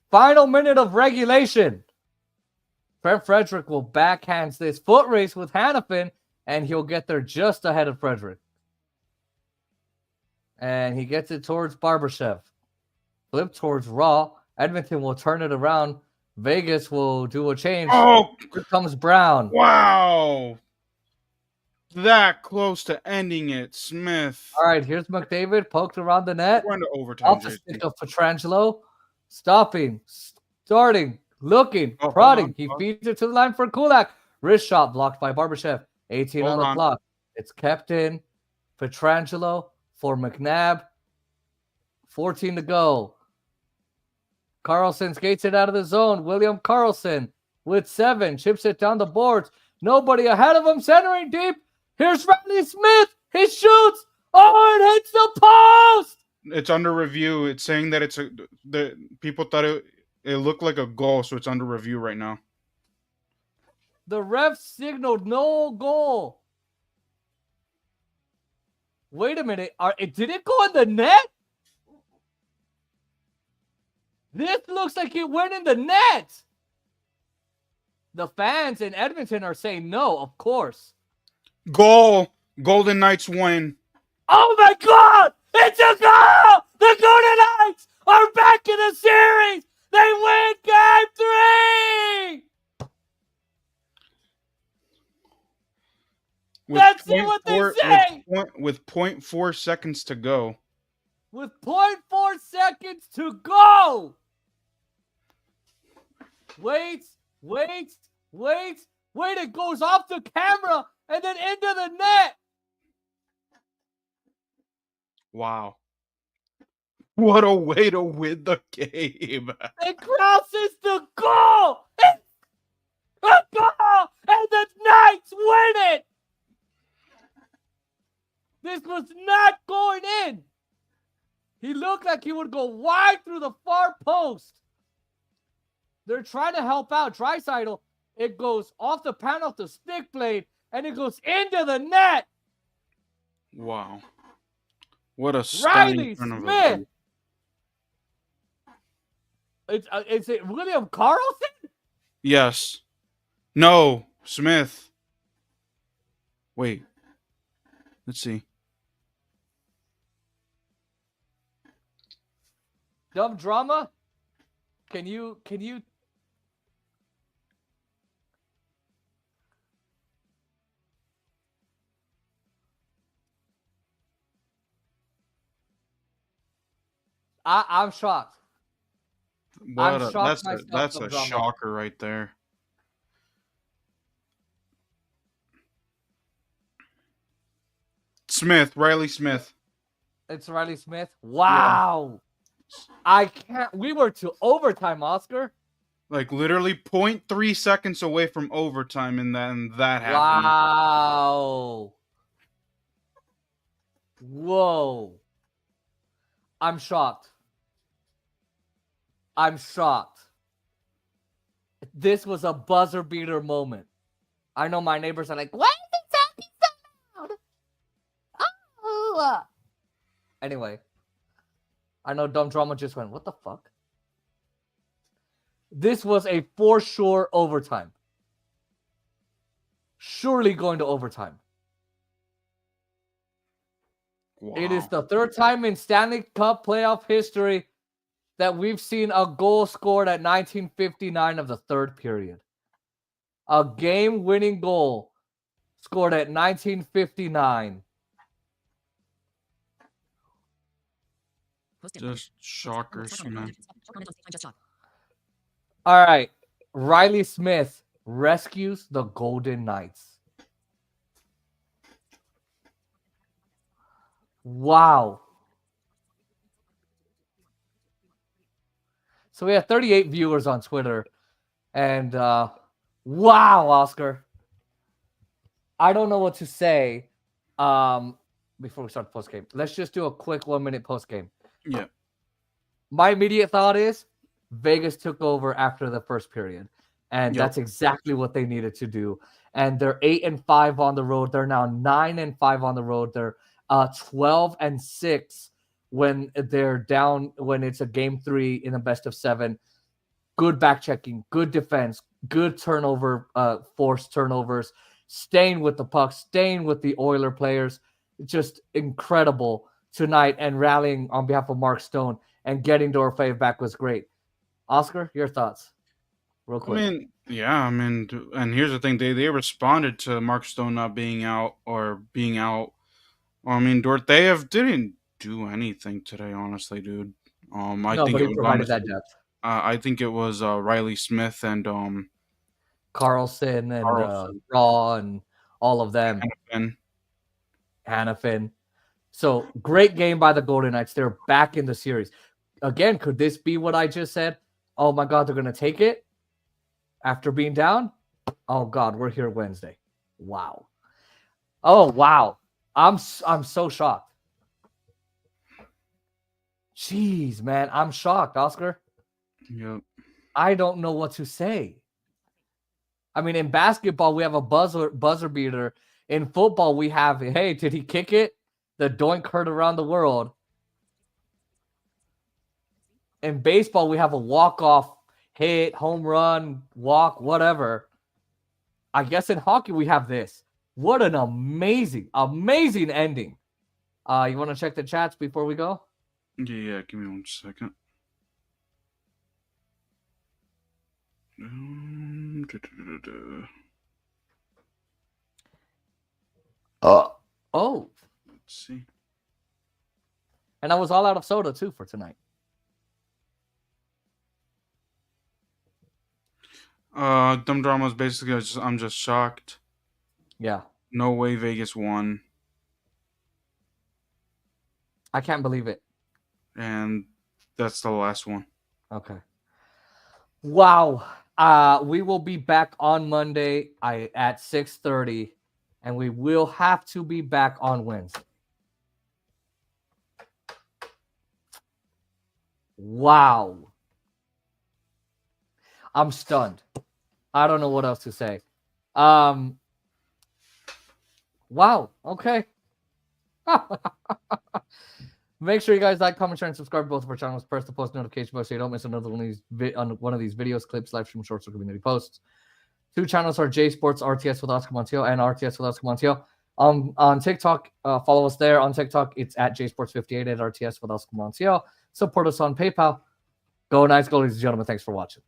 Final minute of regulation. Fred Frederick will backhand this foot race with Hannafin, and he'll get there just ahead of Frederick. And he gets it towards Barbashev. Flip towards Raw. Edmonton will turn it around. Vegas will do a change. Oh, Here comes Brown. wow. That close to ending it, Smith. All right, here's McDavid, poked around the net. We're into overtime, Off the JT. stick of Pietrangelo. Stopping, starting, looking, Oh, hold prodding. on, He hold on. feeds it to the line for Kulak. Wrist shot blocked by Barbashev. 18 Hold on the on. clock. It's kept in. Pietrangelo for McNabb. 14 to go. Karlsson skates it out of the zone. William Karlsson with 7. Chips it down the boards. Nobody ahead of him. Centering deep. Here's Riley Smith. He shoots. Oh, it hits the post. It's under review. It's saying that the people thought it looked like a goal, so it's under review right now. The ref signaled no goal. Wait a minute. Did it go in the net? This looks like it went in the net. The fans in Edmonton are saying no, of course. Goal! Golden Knights win. Oh my God! It's a goal! The Golden Knights are back in the series! They win Game 3! Let's see what they say! With 0.4 seconds to go. With 0.4 seconds to go! Wait, it goes off the camera and then into the net! Wow. What a way to win the game. And crosses the goal! It's a goal! And the Knights win it! looked like he would go wide through the far post. They're trying to help out Draisaitl. It goes off the panel of the stick blade, and it goes into the net. Wow. What a stunning Riley turn of Smith. events. Is it William Karlsson? Yes. No. Smith. Wait. Let's see. Dumb drama. Can you? I'm shocked. What shocked that's myself, that's Dumb a drama. shocker right there. Smith, Riley Smith. It's Riley Smith. Wow. I can't. We were to overtime, Oscar. Like literally 0.3 seconds away from overtime, and then that happened. Wow. Whoa. I'm shocked. I'm shocked. This was a buzzer beater moment. I know my neighbors are like, why is it talking so loud? Oh. Anyway, I know Dumb Drama just went, what the fuck? This was a for sure overtime. Surely going to overtime. Wow. It is the third time in Stanley Cup playoff history that we've seen a goal scored at 1959 of the third period. A game-winning goal scored at 1959. Just shockers, man. All right. Riley Smith rescues the Golden Knights. Wow. So we have 38 viewers on Twitter. And wow, Oscar. I don't know what to say before we start the post game. Let's just do a quick 1 minute post game. Yeah. My immediate thought is Vegas took over after the first period. And Yep. that's exactly what they needed to do. And they're 8-5 on the road. They're now 9-5 on the road. They're 12-6 when they're down, when it's a game 3 in a best of 7. Good back checking, good defense, good turnover, forced turnovers, staying with the puck, staying with the Oiler players. Just incredible tonight, and rallying on behalf of Mark Stone and getting Dorofeyev back was great. Oscar, your thoughts, real quick. And here's the thing: they responded to Mark Stone not being out or being out. I mean, Dorofeyev didn't do anything today, honestly, dude. I No, think but it he was provided honestly, that depth. I think it was Riley Smith and Karlsson and Karlsson. Raw and all of them. and Hannafin. So great game by the Golden Knights. They're back in the series. Again, could this be what I just said? Oh my God, they're going to take it after being down? Oh God, we're here Wednesday. Wow. Oh, wow. I'm so shocked. Jeez, man. I'm shocked, Oscar. Yep. I don't know what to say. I mean, in basketball, we have a buzzer beater. In football, we have, hey, did he kick it? The doink heard around the world. In baseball, we have a walk-off hit, home run, walk, whatever. I guess in hockey, we have this. What an amazing, amazing ending. You want to check the chats before we go? Yeah, give me 1 second. Oh. Let's see. And I was all out of soda, too, for tonight. Dumb Drama is basically I'm just shocked. Yeah. No way Vegas won. I can't believe it. And that's the last one. Okay. Wow. We will be back on Monday at 6:30, and we will have to be back on Wednesday. Wow. I'm stunned. I don't know what else to say. Wow. Okay. Make sure you guys like, comment, share, and subscribe to both of our channels. Press the post notification bell so you don't miss another one of these videos, clips, live stream, shorts, or community posts. 2 channels are J Sports RTS with Oscar Montiel and RTS with Oscar Montiel. On TikTok, follow us there. On TikTok, it's at JSports58 at RTS with Oscar Montiel. Support us on PayPal. Go Knights, go, ladies and gentlemen. Thanks for watching.